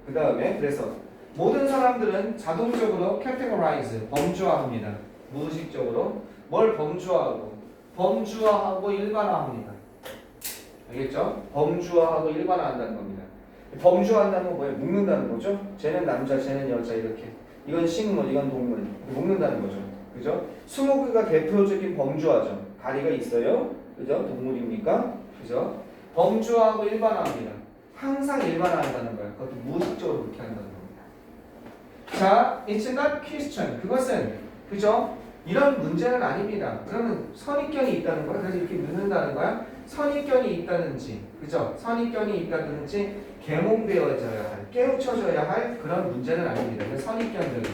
그 다음에 그래서 모든 사람들은 자동적으로 categorize 범주화합니다. 무의식적으로 뭘 범주화하고 일반화합니다. 알겠죠? 범주화하고 일반화한다는 겁니다. 범주화한다는 건 뭐예요? 묶는다는 거죠. 쟤는 남자, 쟤는 여자 이렇게. 이건 식물, 이건 동물. 묶는다는 거죠. 그죠? 스모그가 대표적인 범주화죠. 다리가 있어요. 그죠? 동물입니까? 그죠? 범주화하고 일반화합니다. 항상 일반화한다는 거예요. 그것도 무의식적으로 그렇게 한다는 겁니다. 자, it's not question. 그것은 그죠? 이런 문제는 아닙니다. 그러면 선입견이 있다는 거야. 그래서 이렇게 넣는다는 거야. 선입견이 있다든지, 그죠? 선입견이 있다든지 계몽되어져야 할, 깨우쳐져야 할 그런 문제는 아닙니다. 선입견적인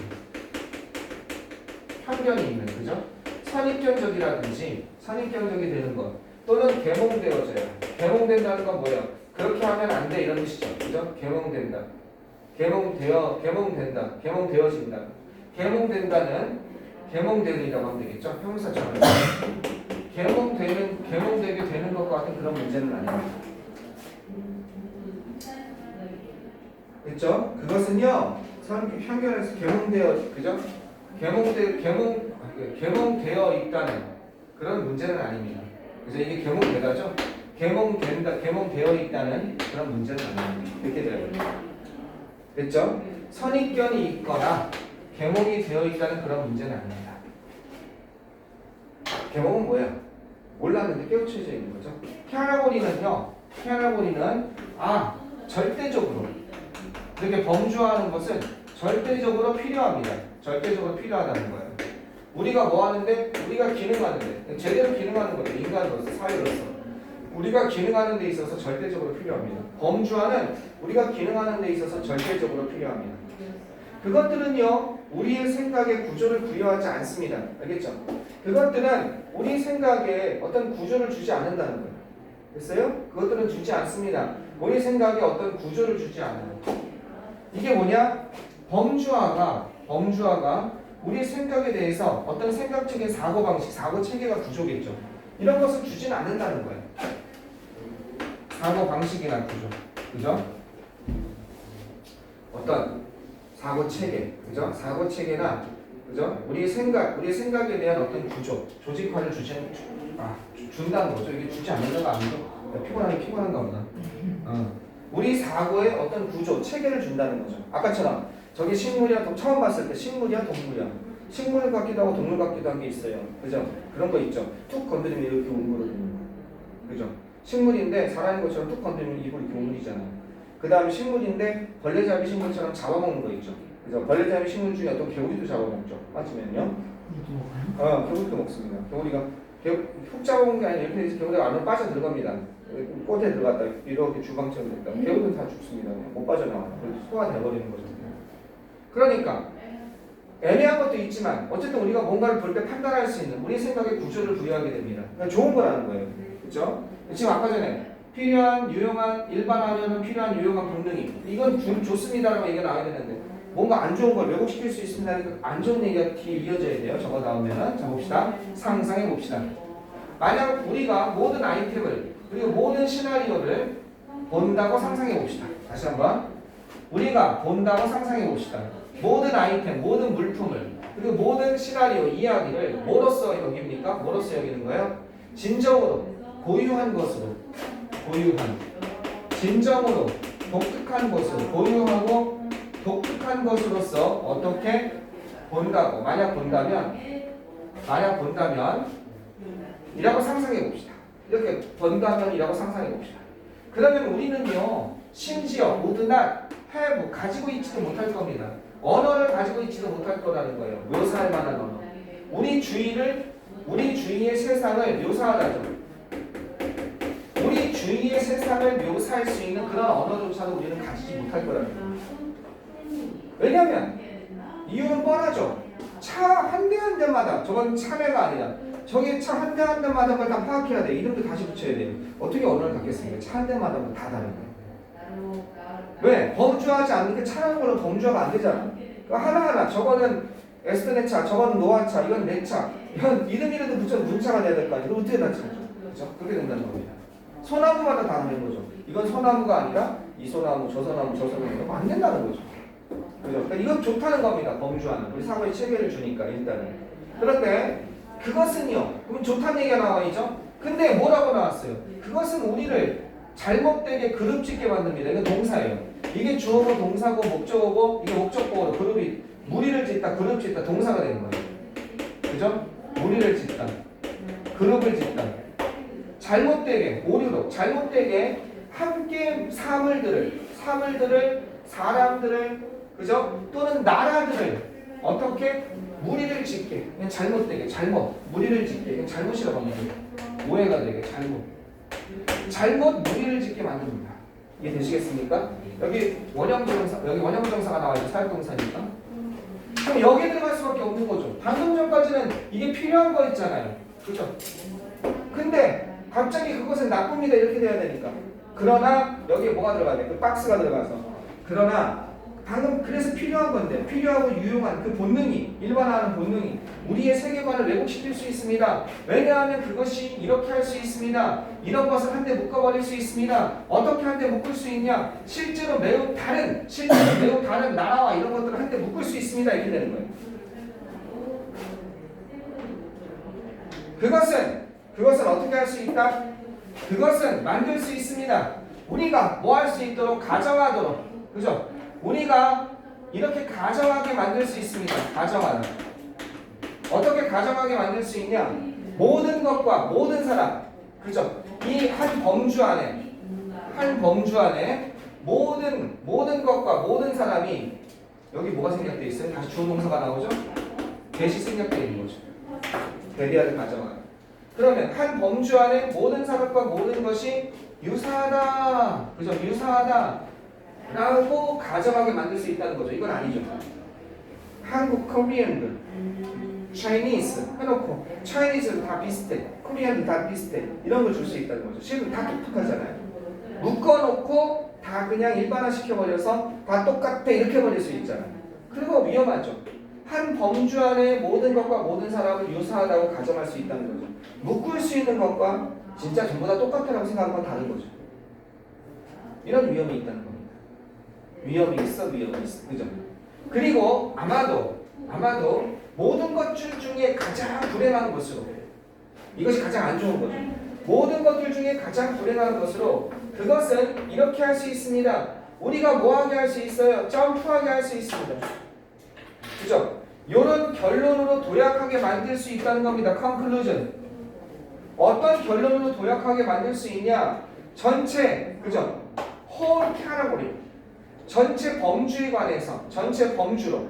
편견이 있는, 그죠? 선입견적이 되는 것 또는 계몽되어져야. 계몽된다는 건 뭐예요? 그렇게 하면 안 돼 이런 뜻이죠. 그죠? 계몽된다. 계몽된다. 계몽되어진다. 계몽되는이라고 하면 되겠죠? 형용사처럼. 계몽되게 되는 것과 같은 그런 문제는 아닙니다. 그렇죠? 그것은요, 편견에서 그죠? 계몽되어 있다는 그런 문제는 아닙니다. 그래서 이게 계몽되다죠? 계몽되어 있다는 그런 문제는 아닙니다. 이렇게 돼요. 됐죠? 선입견이 있거나 계몽이 되어 있다는 그런 문제는 아닙니다. 계몽은 뭐야? 몰랐는데 깨우쳐져 있는 거죠. 피아나고리는 절대적으로 이렇게 범주화하는 것은 절대적으로 필요합니다. 절대적으로 필요하다는 거예요. 우리가 뭐 하는데? 우리가 기능하는데 제대로 기능하는 거예요. 인간으로서, 사회로서 우리가 기능하는 데 있어서 절대적으로 필요합니다. 범주화는 우리가 기능하는 데 있어서 절대적으로 필요합니다. 그것들은요 우리의 생각에 구조를 부여하지 않습니다. 알겠죠? 그것들은 우리 생각에 어떤 구조를 주지 않는다는 거예요. 됐어요? 그것들은 주지 않습니다. 우리 생각에 어떤 구조를 주지 않아요. 이게 뭐냐? 범주화가 우리 생각에 대해서 어떤 생각적인 사고방식, 사고 체계가 구조겠죠. 이런 것을 주진 않는다는 거예요. 사고 방식이나 구조, 그죠? 어떤 사고 체계, 그죠? 사고 체계나, 그죠? 우리의 생각에 대한 어떤 구조, 조직화를 준다는 거죠. 이게 주지 않는다가 아니죠. 피곤한가 보다. 우리 사고의 어떤 구조, 체계를 준다는 거죠. 아까처럼 저게 식물이야, 처음 봤을 때 식물이야, 동물이야. 식물 같기도 하고 동물 같기도 한 게 있어요. 그죠? 그런 거 있죠. 툭 건드리면 이렇게 웅그러지는 거. 그죠? 식물인데 살아있는 것처럼 툭 건드리면 입을 이렇게 웅그리잖아요. 그 다음에 식물인데 벌레잡이 식물처럼 잡아먹는 거 있죠. 그죠? 벌레잡이 식물 중에 어떤 개구리도 잡아먹죠. 맞으면요. 개구리도 먹습니다. 개구리가 훅 잡아먹는 게 아니라 이렇게 해서 개구리가 안으로 빠져 들어갑니다. 꽃에 들어갔다 이렇게 주방처럼 됐다. 개구리는 다 죽습니다. 못 빠져나와요. 소화돼버리는 거죠. 그러니까 애매한 것도 있지만 어쨌든 우리가 뭔가를 볼 때 판단할 수 있는 우리 생각의 구조를 부여하게 됩니다. 그러니까 좋은 거라는 거예요. 그렇죠? 지금 아까 전에 필요한, 유용한, 일반화하려는 필요한, 유용한 본능이 이건 좋습니다라고 얘기가 나와야 되는데 뭔가 안 좋은 걸 왜곡시킬 수 있습니다니까 안 좋은 얘기가 뒤에 이어져야 돼요. 저거 나오면은 자 봅시다. 상상해 봅시다. 만약 우리가 모든 아이템을 그리고 모든 시나리오를 본다고 상상해 봅시다. 다시 한번 우리가 본다고 상상해 봅시다. 모든 아이템, 모든 물품을 그리고 모든 시나리오, 이야기를 뭐로써 여깁니까? 뭐로써 여기는 거예요? 진정으로 고유한 것으로 진정으로 독특한 것으로 고유하고 독특한 것으로서 어떻게 본다고 만약 본다면 이라고 상상해 봅시다. 이렇게 본다면이라고 상상해 봅시다. 그러면 우리는요 심지어 모두나 가지고 있지도 못할 겁니다. 언어를 가지고 있지도 못할 거라는 거예요. 묘사할 만한 언어. 우리 주위의 세상을 묘사하다죠. 우리 주위의 세상을 묘사할 수 있는 그런 언어조차도 우리는 가지지 못할 거라는 거예요. 왜냐하면 이유는 뻔하죠. 차 한 대 한 대마다 저건 차례가 아니라 저게 차 한 대 한 대마다 걸 다 파악해야 돼. 이름도 다시 붙여야 돼요. 어떻게 언어를 갖겠습니까? 차 한 대마다 다 다른 거예요. 왜? 범주하지 않으니까 차라는 걸로 범주화가 안 되잖아. 그러니까 하나하나 저거는 에스테 차, 저거는 노아 차, 이건 내 차. 이건 이름이라도 붙여 문차가 돼야 될 거 아니에요. 어떻게 다 차죠? 그렇죠? 그렇게 된다는 겁니다. 소나무마다 다른 거죠. 이건 소나무가 아니라 이 소나무, 저 소나무, 저 소나무 안 된다는 거죠. 그죠? 그러니까 이건 좋다는 겁니다. 범주화는 우리 사고의 체계를 주니까 일단은. 그런데 그것은요. 그럼 좋다는 얘기가 나와있죠. 근데 뭐라고 나왔어요? 그것은 우리를 잘못되게 그룹짓게 만듭니다. 이건 동사예요. 이게 주어고 동사고 목적어고 이게 목적어로 그룹이 무리를 짓다 그룹 짓다 동사가 되는 거예요. 그죠? 무리를 짓다 그룹을 짓다 잘못되게 오류로 잘못되게 함께 사물들을 사람들을 그죠? 또는 나라들을 어떻게 무리를 짓게 그냥 잘못되게 무리를 짓게 그냥 잘못이라고 합니다. 오해가 되게 잘못 무리를 짓게 만듭니다. 이해되시겠습니까? 여기 원형부정사가 나와있죠. 사역동사니까. 그럼 여기에 들어갈 수밖에 없는 거죠. 방금 전까지는 이게 필요한 거 있잖아요. 그죠? 근데 갑자기 그것은 나쁩니다. 이렇게 돼야 되니까. 그러나 여기에 뭐가 들어가야 돼? 그 박스가 들어가서. 그러나 방금 그래서 필요한 건데 필요하고 유용한 그 본능이 일반화하는 본능이 우리의 세계관을 왜곡시킬 수 있습니다. 왜냐하면 그것이 이렇게 할 수 있습니다. 이런 것을 한데 묶어버릴 수 있습니다. 어떻게 한데 묶을 수 있냐? 실제로 매우 다른 나라와 이런 것들을 한데 묶을 수 있습니다. 이렇게 되는 거예요. 그것은 어떻게 할 수 있다? 그것은 만들 수 있습니다. 우리가 뭐 할 수 있도록 가정하도록 그죠? 우리가 이렇게 가정하게 만들 수 있습니다. 가정하는. 어떻게 가정하게 만들 수 있냐? 모든 것과 모든 사람. 그죠? 이 한 범주 안에 모든 것과 모든 사람이 여기 뭐가 생략되어 있어요? 다시 주어 동사가 나오죠? 대시 생략되어 있는 거죠. 대리하를 가정하는. 그러면 한 범주 안에 모든 사람과 모든 것이 유사하다. 그죠? 유사하다. 라고 가정하게 만들 수 있다는 거죠. 이건 아니죠. 한국 코리안들, 차이니스 해놓고 차이니스도 다 비슷해, 코리안도 다 비슷해 이런 걸 줄 수 있다는 거죠. 실은 다 독특하잖아요. 묶어놓고 다 그냥 일반화 시켜버려서 다 똑같아 이렇게 버릴 수 있잖아요. 그리고 위험하죠. 한 범주 안에 모든 것과 모든 사람을 유사하다고 가정할 수 있다는 거죠. 묶을 수 있는 것과 진짜 전부 다 똑같다고 생각하는 건 다른 거죠. 이런 위험이 있다는 겁니다. 위험이 있어. 그죠? 그리고 아마도 모든 것들 중에 가장 불행한 것으로, 이것이 가장 안 좋은 거죠. 모든 것들 중에 가장 불행한 것으로, 그것은 이렇게 할 수 있습니다. 우리가 뭐하게 할 수 있어요? 점프하게 할 수 있습니다. 그죠? 이런 결론으로 도약하게 만들 수 있다는 겁니다. conclusion. 어떤 결론으로 도약하게 만들 수 있냐? 전체, 그죠? whole category. 전체 범주에 관해서, 전체 범주로,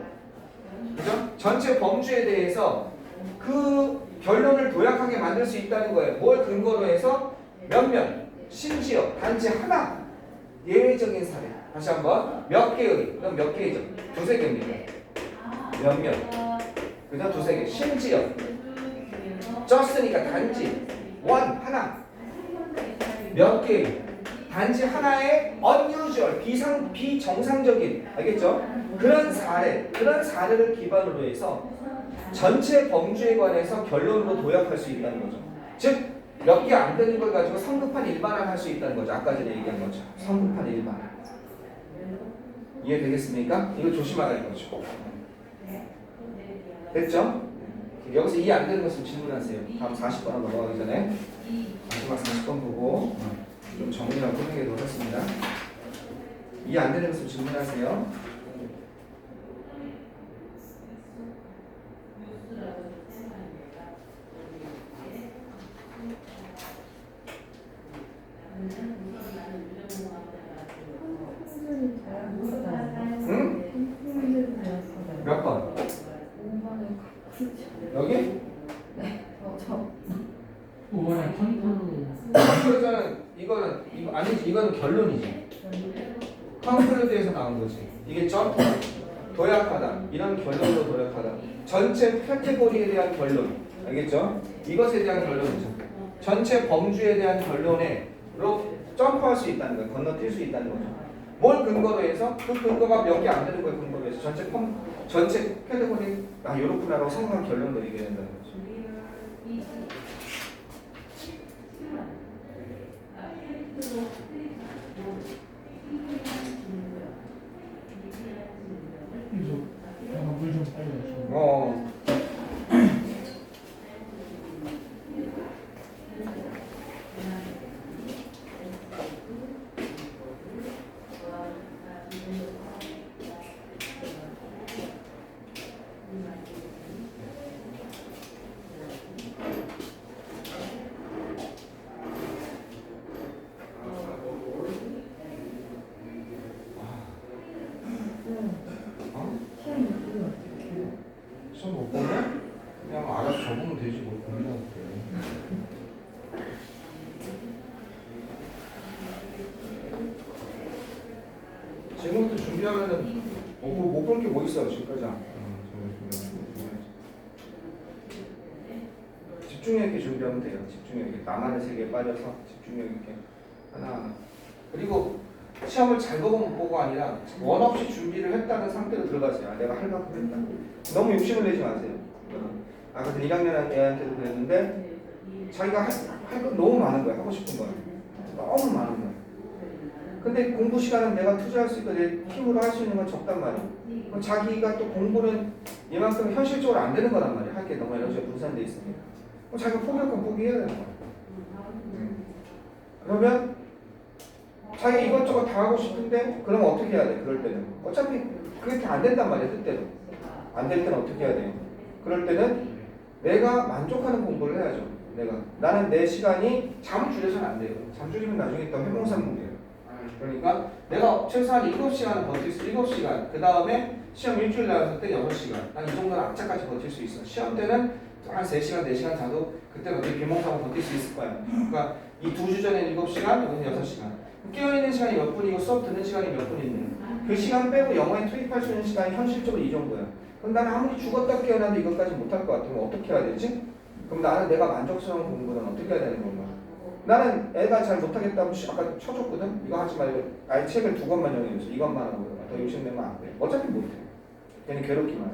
그죠? 전체 범주에 대해서 그 결론을 도약하게 만들 수 있다는 거예요. 뭘 근거로 해서? 몇몇, 심지어 단지 하나, 예외적인 사례. 다시 한번, 몇 개의, 그럼 몇 개이죠? 두세 개입니다. 몇몇, 그죠? 두세 개. 심지어, just니까 단지, one, 하나, 몇 개, 단지 하나의 unusual, 비정상적인, 알겠죠? 그런 사례를 기반으로 해서 전체 범주에 관해서 결론으로 도약할 수 있다는 거죠. 즉, 몇 개 안 되는 걸 가지고 성급한 일반화를 할 수 있다는 거죠. 아까 전에 얘기한 거죠. 성급한 일반화. 이해되겠습니까? 이거 조심하라 이거죠. 됐죠? 여기서 이해 안 되는 것을 질문하세요. 다음 40번 넘어가기 전에 마지막 40번 보고 좀 정리하고 끝내도록 하겠습니다. 이해 안 되는 것을 질문하세요. 응? 몇 번? 5번을 여기? 네. 저 5번에 컨트롤. 이거 아니지. 이거는 결론이지. 컨클루드에서 나온 거지. 이게 점프, 도약하다. 이런 결론으로 도약하다. 전체 카테고리에 대한 결론. 알겠죠? 이것에 대한 결론이죠. 전체 범주에 대한 결론으로 점프할 수 있다는 거예요. 건너뛸 수 있다는 거죠. 뭘 근거로 해서? 그 근거가 몇 개 안 되는 걸 근거로 해서 전체 카테고리 요렇구나라고 성공한 결론을 내리게 된다는 거죠. 물좀 빨리 마시고. 시험 못 보네? 그냥 알아서 적으면 되지 뭐 고민하고 그래. 지금부터 준비하면은 못 볼 게 뭐 있어요 지금까지. 집중력 있게 준비하면 돼요. 집중력 있게 나만의 세계에 빠져서 집중력 있게 하나하나. 그리고 시험을 잘 보고 못 보고 아니라 원 없이 준비를 했다는 상태로 들어가세요. 내가 할 만큼 했다. 너무 욕심을 내지 마세요. 아까 1학년 애한테도 그랬는데 자기가 할 건 너무 많은 거야. 하고 싶은 거야. 너무 많은 거야. 근데 공부 시간은 내가 투자할 수 있고 내 힘으로 할 수 있는 건 적단 말이야. 그럼 자기가 또 공부는 얘만큼 현실적으로 안 되는 거란 말이야. 할 게 너무 에너지가 분산돼 있으니까. 그럼 자기가 포기할 건 포기해야 되는 거야. 그러면 자기 이것저것 다 하고 싶은데 그러면 어떻게 해야 돼? 그럴 때는 어차피 그게 다 안 된단 말이야. 뜻대로 안 될 때는 어떻게 해야 돼요? 그럴 때는 내가 만족하는 공부를 해야죠. 나는 내 시간이 잠을 줄여서는 안 돼요. 잠 줄이면 나중에 또 해몽상 돼요. 그러니까 내가 최소한 7시간 버틸 수 7시간 그 다음에 시험 일주일 나갔을 때 6시간 난 이 정도는 악착같이 버틸 수 있어. 시험 때는 한 3시간 4시간 자도 그때는 어떻게 비몽사몽 버틸 수 있을 거야. 그러니까 이 2주 전에는 7시간 여기는 6시간 깨어있는 시간이 몇 분이고 수업 듣는 시간이 몇 분인데 그 시간 빼고 영어에 투입할 수 있는 시간이 현실적으로 이 정도야. 그럼 나는 아무리 죽었다 깨어나도 이것까지 못할 것 같으면 어떻게 해야 되지? 그럼 나는 내가 만족스러운 공부는 어떻게 해야 되는 건가? 나는 애가 잘 못하겠다고 아까 쳐줬거든? 이거 하지 말고 아예 책을 2권만 정해줘서 이것만 하고 더 욕심내면 안 돼. 어차피 못해. 괜히 괴롭기만 해.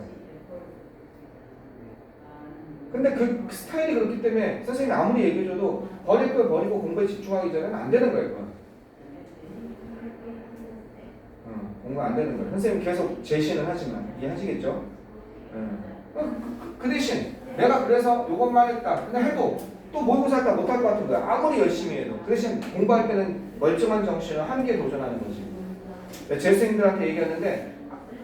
근데 그 스타일이 그렇기 때문에 선생님이 아무리 얘기해줘도 버릴 걸 버리고 공부에 집중하기 전에는 안 되는 거예요. 그건. 공부 안 되는 거예요. 선생님 계속 제시는 하지만 이해하시겠죠? 그 대신 내가 그래서 요것만 했다. 근데 해도 또 모의고사 할 때 못할 것 같은 거야. 아무리 열심히 해도. 그 대신 공부할 때는 멀쩡한 정신을 한계에 도전하는 거지. 제 선생님들한테 얘기했는데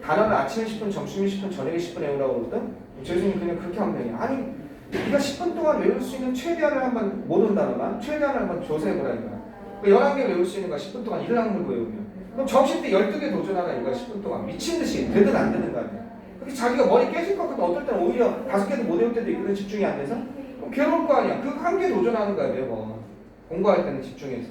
단어는 아침에 10분, 점심에 10분, 저녁에 10분 외우라고 그러거든? 제 선생님이 그냥 그렇게 하면 되냐. 아니 네가 10분 동안 외울 수 있는 최대한을 한번 모르는 단어만 최대한을 한번 조사해보라니까. 11개 외울 수 있는 거야. 10분 동안 1학물 외우면. 그럼 점심 때 12개 도전하라 이거야. 10분 동안. 미친 듯이 되든 안 되든 간에. 그렇게 자기가 머리 깨질 것 같고 어떨 때는 오히려 5개도 못 외울 때도 있거든. 집중이 안 돼서. 그럼 괴로울 거 아니야. 그 한 개 도전하는 거야 매번. 공부할 때는 집중해서.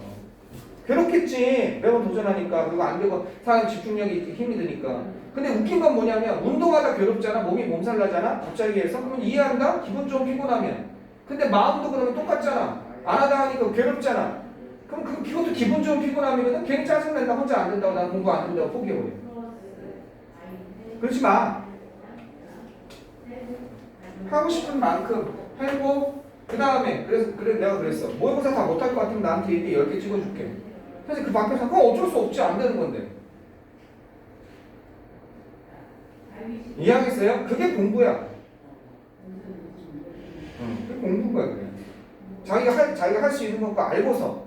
괴롭겠지. 매번 도전하니까. 그리고 안 되고 사람 집중력이 힘이 드니까. 근데 웃긴 건 뭐냐면 운동하다 괴롭잖아. 몸이 몸살 나잖아. 갑자기 해서. 그러면 이해한다? 기분 좀 피곤하면. 근데 마음도 그러면 똑같잖아. 안 하다 하니까 괴롭잖아. 그럼 그것도 기분 좋은 피곤함이거든. 괜히 짜증난다. 혼자 안 된다고 난 공부 안 된다고 포기해버려. 그러지 마. 하고 싶은 만큼 하고 그 다음에 그래 내가 그랬어. 모의고사 다 못할 것 같으면 나한테 얘기 10개 찍어줄게. 그래서 그 밖에서 그건 어쩔 수 없지. 안 되는 건데. 이해하겠어요? 그게 공부야. 그게 공부인 거야 그래. 자기가 할 수 있는 것과 알고서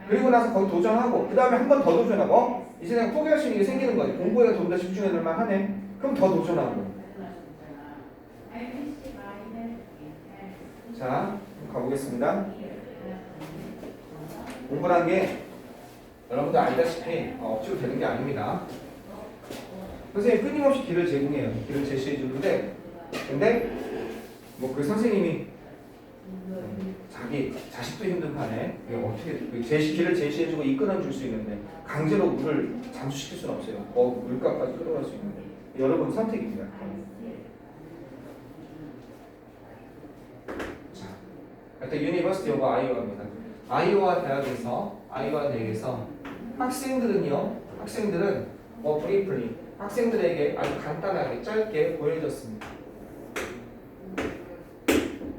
그리고 나서 거기 도전하고 그 다음에 한 번 더 도전하고 이제 그냥 포기할 수 있는 게 생기는 거지. 공부에 좀 더 집중해 둘만 하네. 그럼 더 도전하고. 자, 가보겠습니다. 공부란 게 여러분들 알다시피 억지로 되는 게 아닙니다. 선생님이 끊임없이 길을 제공해요. 길을 제시해 주는데 근데 뭐 그 선생님이 자기 자식도 힘든 판에 어떻게 길을 제시해주고 이끌어줄 수 있는데 강제로 물을 잠수시킬 수는 없어요. 물가까지 끌어갈 수 있는데 여러분 선택입니다. 자, 일단 유니버시티 오브 아이오와입니다. 아이오와 대학에서 학생들은 브리플리 학생들에게 아주 간단하게 짧게 보여줬습니다.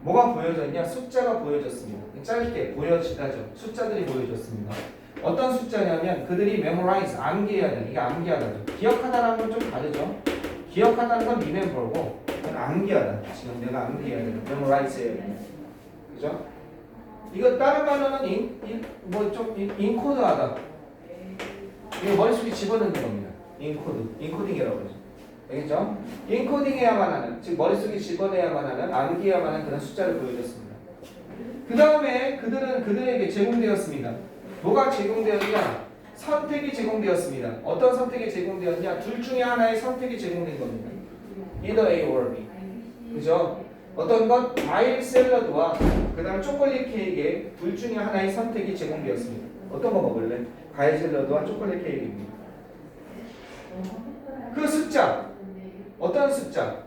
뭐가 보여졌냐? 숫자가 보여졌습니다. 짧게 보여지다죠. 숫자들이 보여졌습니다. 어떤 숫자냐면 그들이 memorize, 암기해야 돼. 이게 암기하다죠. 기억하다라는 건 좀 다르죠. 기억하다는 건 remember고 암기하다. 지금 내가 암기해야 돼. memorize 해야 돼. 그죠? 이거 다른 말로는 인코드하다. 이거 머릿속에 집어넣는 겁니다. 인코딩이라고 그러죠. 알겠죠? 인코딩해야만 하는, 즉 머릿속에 집어내야만 하는, 암기해야만 하는 그런 숫자를 보여줬습니다. 그 다음에 그들에게 제공되었습니다. 뭐가 제공되었냐? 선택이 제공되었습니다. 어떤 선택이 제공되었냐? 둘 중에 하나의 선택이 제공된 겁니다. Either A or B. 그죠? 어떤 것? 과일 샐러드와 그 다음 초콜릿 케이크에 둘 중에 하나의 선택이 제공되었습니다. 어떤 거 먹을래? 과일 샐러드와 초콜릿 케이크입니다. 그 숫자, 어떤 숫자?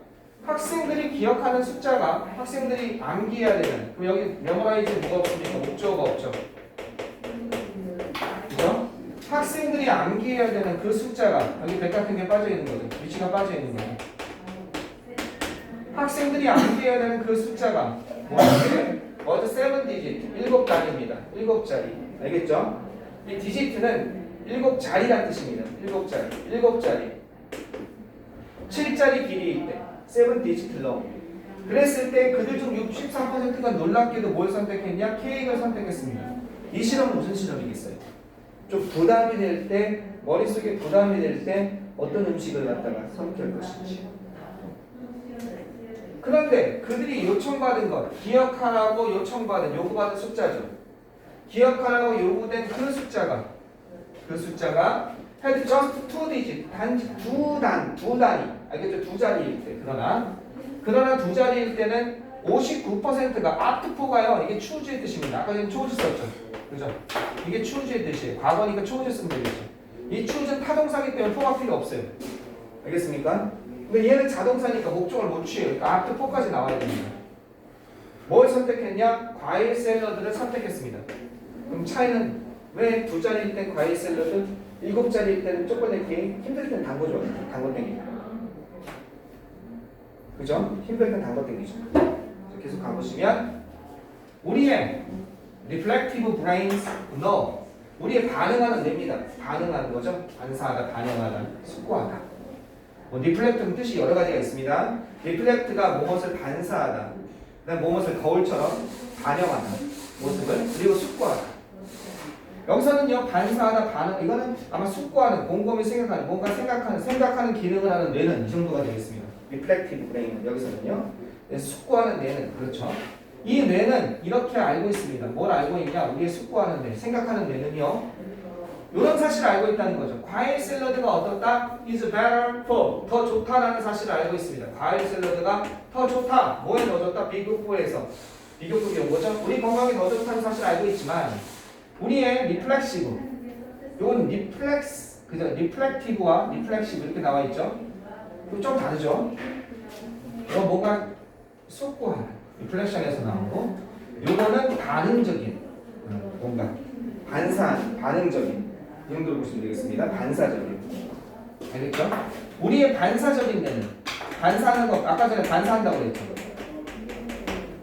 학생들이 기억하는 숫자가 학생들이 암기해야 되는. 그럼 여기 메모라이즈 뭐가 없습니까? 목적어가 없죠. 그죠? 학생들이 암기해야 되는 그 숫자가 여기 100 같은 게 빠져 있는 거죠. 위치가 빠져 있는 거죠. 학생들이 암기해야 되는 그 숫자가 뭐죠? 7 digit, 7단위입니다. 7자리. 알겠죠? 이 디지트는 7자리란 뜻입니다. 7자리. 7자리 길이일 때 7 digit long. 그랬을 때 그들 중 63%가 놀랍게도 뭘 선택했냐? 케이크를 선택했습니다. 이 실험은 무슨 실험이겠어요? 좀 부담이 될 때, 머릿속에 부담이 될 때 어떤 음식을 갖다가 선택할 것인지. 그런데 그들이 요청받은 것, 기억하라고 요구받은 숫자죠. 기억하라고 요구된 그 숫자가 had just 2 digit, 단지 두 단위, 알겠죠? 두 자리일 때. 그러나 두 자리일 때는 59%가 앞트포가요. 이게 추우즈의 뜻입니다. 아까 전에 추우즈 썼죠. 그죠? 이게 추우즈의 뜻이에요. 과거니까 추우즈 쓰면 되겠죠. 이 추우즈는 타동사기 때문에 포가 필요 없어요. 알겠습니까? 근데 얘는 자동사니까 목적을 못 취해요. 그러니까 앞트포까지 나와야 됩니다. 뭘 선택했냐? 과일 샐러드를 선택했습니다. 그럼 차이는 왜 두 자리일 땐 과일 샐러드, 7자리일 때는 초콜릿 케이크, 힘들 땐 단 거 좋아해요. 단 거 땡기죠. 그죠? 힘들 땐 단 거 땡기죠. 계속 가보시면 우리의 reflective brains know 우리의 반응하는 뇌입니다. 반응하는 거죠. 반사하다, 반영하다, 숙고하다. 뭐 reflect는 뜻이 여러 가지가 있습니다. reflect가 무엇을 반사하다, 그다음 무엇을 거울처럼 반영하다 모습을 그리고 숙고하다. 여기서는요 반사하다, 반응 이거는 아마 숙고하는, 곰곰이 생각하는, 뭔가 생각하는 기능을 하는 뇌는 이 정도가 되겠습니다. reflective brain 여기서는요 숙고하는 뇌는 그렇죠. 이 뇌는 이렇게 알고 있습니다. 뭘 알고 있냐? 우리의 숙고하는 뇌, 생각하는 뇌는요 이런 사실을 알고 있다는 거죠. 과일 샐러드가 어떻다? is better for 더 좋다라는 사실을 알고 있습니다. 과일 샐러드가 더 좋다. 뭐에 더 좋다? 비교급에서 비교급이 온 거죠. 우리 건강에 더 좋다는 사실을 알고 있지만 우리의 리플렉시브 이건 리플렉스 그죠? 리플렉티브와 리플렉시브 이렇게 나와 있죠. 이거 좀 다르죠. 이거 뭔가 숙고하는 리플렉션에서 나오고 요거는 반응적인 뭔가 반응적인 이 정도로 보시면 되겠습니다. 반사적인 알겠죠? 우리의 반사적인 뇌는 반사하는 거 아까 전에 반사한다고 그랬죠.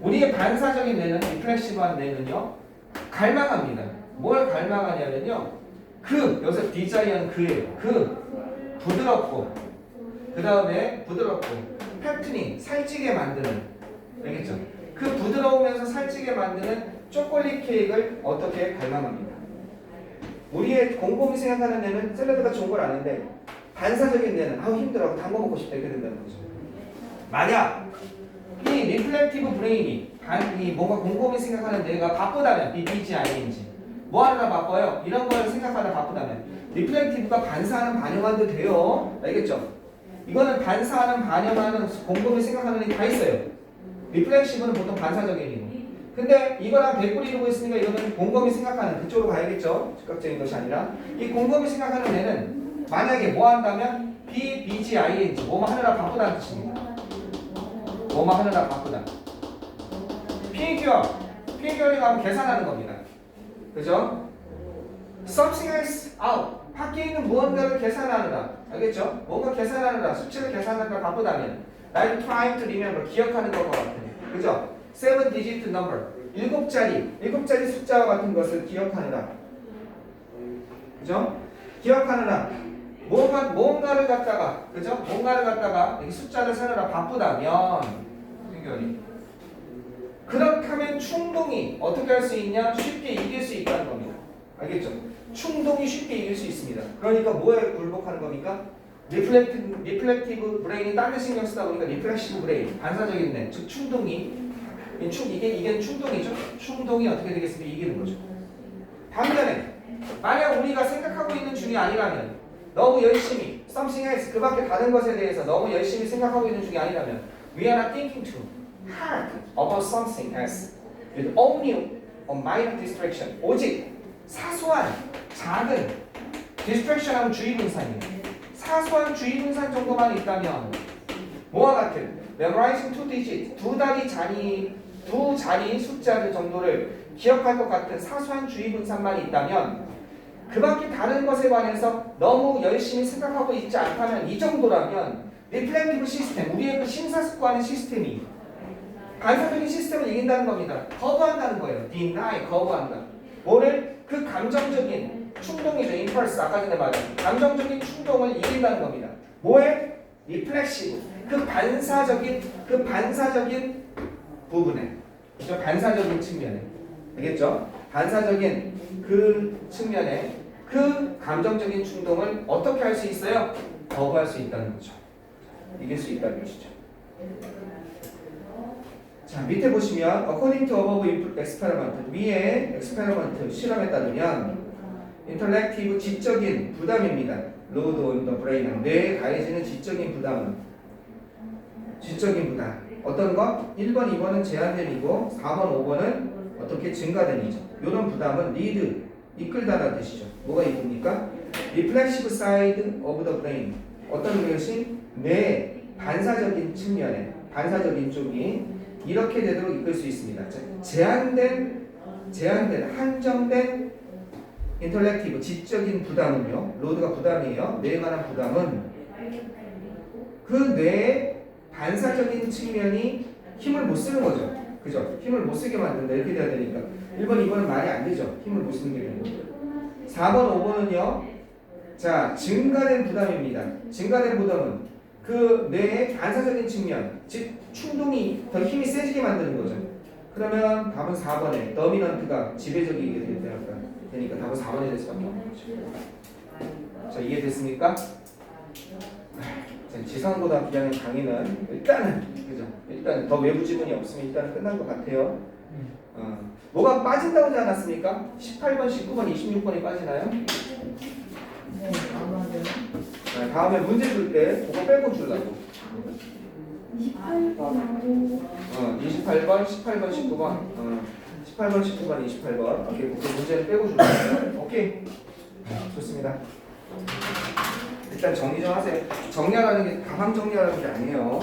우리의 반사적인 뇌는 리플렉시브한 뇌는요 갈망합니다. 뭘 갈망하냐면요 여기서 디자이어는 그 부드럽고 그 다음에 부드럽고 패트닝 살찌게 만드는 알겠죠? 그 부드러우면서 살찌게 만드는 초콜릿 케이크를 어떻게 갈망합니다. 우리의 곰곰이 생각하는 뇌는 샐러드가 좋은 걸 아는데 반사적인 뇌는 아우 힘들어 단 거 먹고 싶다 이렇게 된다는 거죠. 만약 이 리플렉티브 브레인이 이 뭔가 곰곰이 생각하는 뇌가 바쁘다면 BBGING 뭐 하느라 바빠요? 이런 걸 생각하다 바쁘다면 리플렉티브가 반사하는 반영하도 돼요. 알겠죠? 이거는 반사하는 반영하는 곰곰이 생각하는 애 다 있어요. 리플렉시브는 보통 반사적이고 근데 이거랑 대꾸를 이루고 있으니까 이거는 곰곰이 생각하는 그쪽으로 가야겠죠. 즉각적인 것이 아니라 이 곰곰이 생각하는 애는 만약에 뭐 한다면 BBGING 뭐뭐 하느라 바쁘다는 뜻입니다. 뭐뭐 하느라 바쁘다. 피규어에 가면 계산하는 겁니다. 그죠? Something else out. 밖에 있는 무언가를 계산하느라. 알겠죠? 뭔가 계산하느라, 수치를 계산하느라 바쁘다면 like trying to remember. 기억하는 것과 같은. 그죠? 7-digit number. 7자리 숫자와 같은 것을 기억하느라. 그죠? 기억하느라. 뭔가를 갖다가, 그죠? 뭔가를 갖다가 숫자를 세느라 바쁘다면 피규어이. 그렇게 하면 충동이 어떻게 할 수 있냐? 쉽게 이길 수 있다는 겁니다. 알겠죠? 충동이 쉽게 이길 수 있습니다. 그러니까 뭐에 굴복하는 겁니까? 리플렉티브 브레인이 딴 데 신경 쓰다 보니까 리플렉시브 브레인, 반사적인 뇌, 즉 충동이 이게 충동이죠? 충동이 어떻게 되겠습니까? 이기는 거죠. 반면에 만약 우리가 생각하고 있는 중이 아니라면 너무 열심히 something else 그 밖에 다른 것에 대해서 너무 열심히 생각하고 있는 중이 아니라면 we are not thinking too hard about something else with only a minor distraction 오직 사소한 작은 distraction 하면 주의분산이에요. 사소한 주의분산 정도만 있다면 뭐와 같은 memorizing 2 digit 두 자리 숫자들 정도를 기억할 것 같은 사소한 주의분산만 있다면 그 밖에 다른 것에 관해서 너무 열심히 생각하고 있지 않다면 이 정도라면 리플렉티브 시스템 우리의 그 심사숙고하는 시스템이 반사적인 시스템을 이긴다는 겁니다. 거부한다는 거예요. deny 거부한다. 뭐를 그 감정적인 충동이죠. impulse 아까 전에 말한 감정적인 충동을 이긴다는 겁니다. 뭐에? 리플렉시브 그 반사적인 부분에 그죠? 반사적인 측면에 알겠죠? 반사적인 그 측면에 그 감정적인 충동을 어떻게 할 수 있어요? 거부할 수 있다는 거죠. 이길 수 있다는 것이죠. 자 밑에 보시면 according to above experiment 위에 experiment 실험에 따르면 intellective 지적인 부담입니다. load on the brain 뇌에 가해지는 지적인 부담은 지적인 부담 어떤 거? 1번, 2번은 제한됨이고 4번, 5번은 어떻게 증가됨이죠. 이런 부담은 lead 이끌다라는 뜻이죠. 뭐가 이쁩니까? reflexive side of the brain 어떤 것이 뇌 반사적인 측면에 반사적인 쪽이 이렇게 되도록 이끌 수 있습니다. 제한된 한정된 인터랙티브 지적인 부담은요. 로드가 부담이에요. 뇌에 관한 부담은 그 뇌의 반사적인 측면이 힘을 못 쓰는 거죠. 그죠? 힘을 못 쓰게 만든다. 이렇게 돼야 되니까 1번, 2번은 말이 안 되죠. 힘을 못 쓰는 게 되는 4번, 5번은요. 자, 증가된 부담입니다. 증가된 부담은 그 뇌의 반사적인 측면, 즉 충동이 더 힘이 세지게 만드는 거죠. 그러면 답은 4번에 더미넌트가 지배적이게 되니까 답은 4번이 될 수밖에 없는 거죠. 자, 이해됐습니까? 지상고등학교 2학년 강의는 일단은 그죠? 일단 더 외부 지문이 없으면 일단은 끝난 것 같아요. 뭐가 빠진다고 하지 않았습니까? 18번, 19번, 26번이 빠지나요? 네, 아마도. 자, 다음에 문제 줄 때 그거 빼고 주려고. 28번하고 28번, 18번, 19번. 18번, 19번, 28번. 오케이, 그 문제는 빼고 주려고. 오케이. 좋습니다. 일단 정리 좀 하세요. 정리하라는 게 가방 정리하라는 게 아니에요.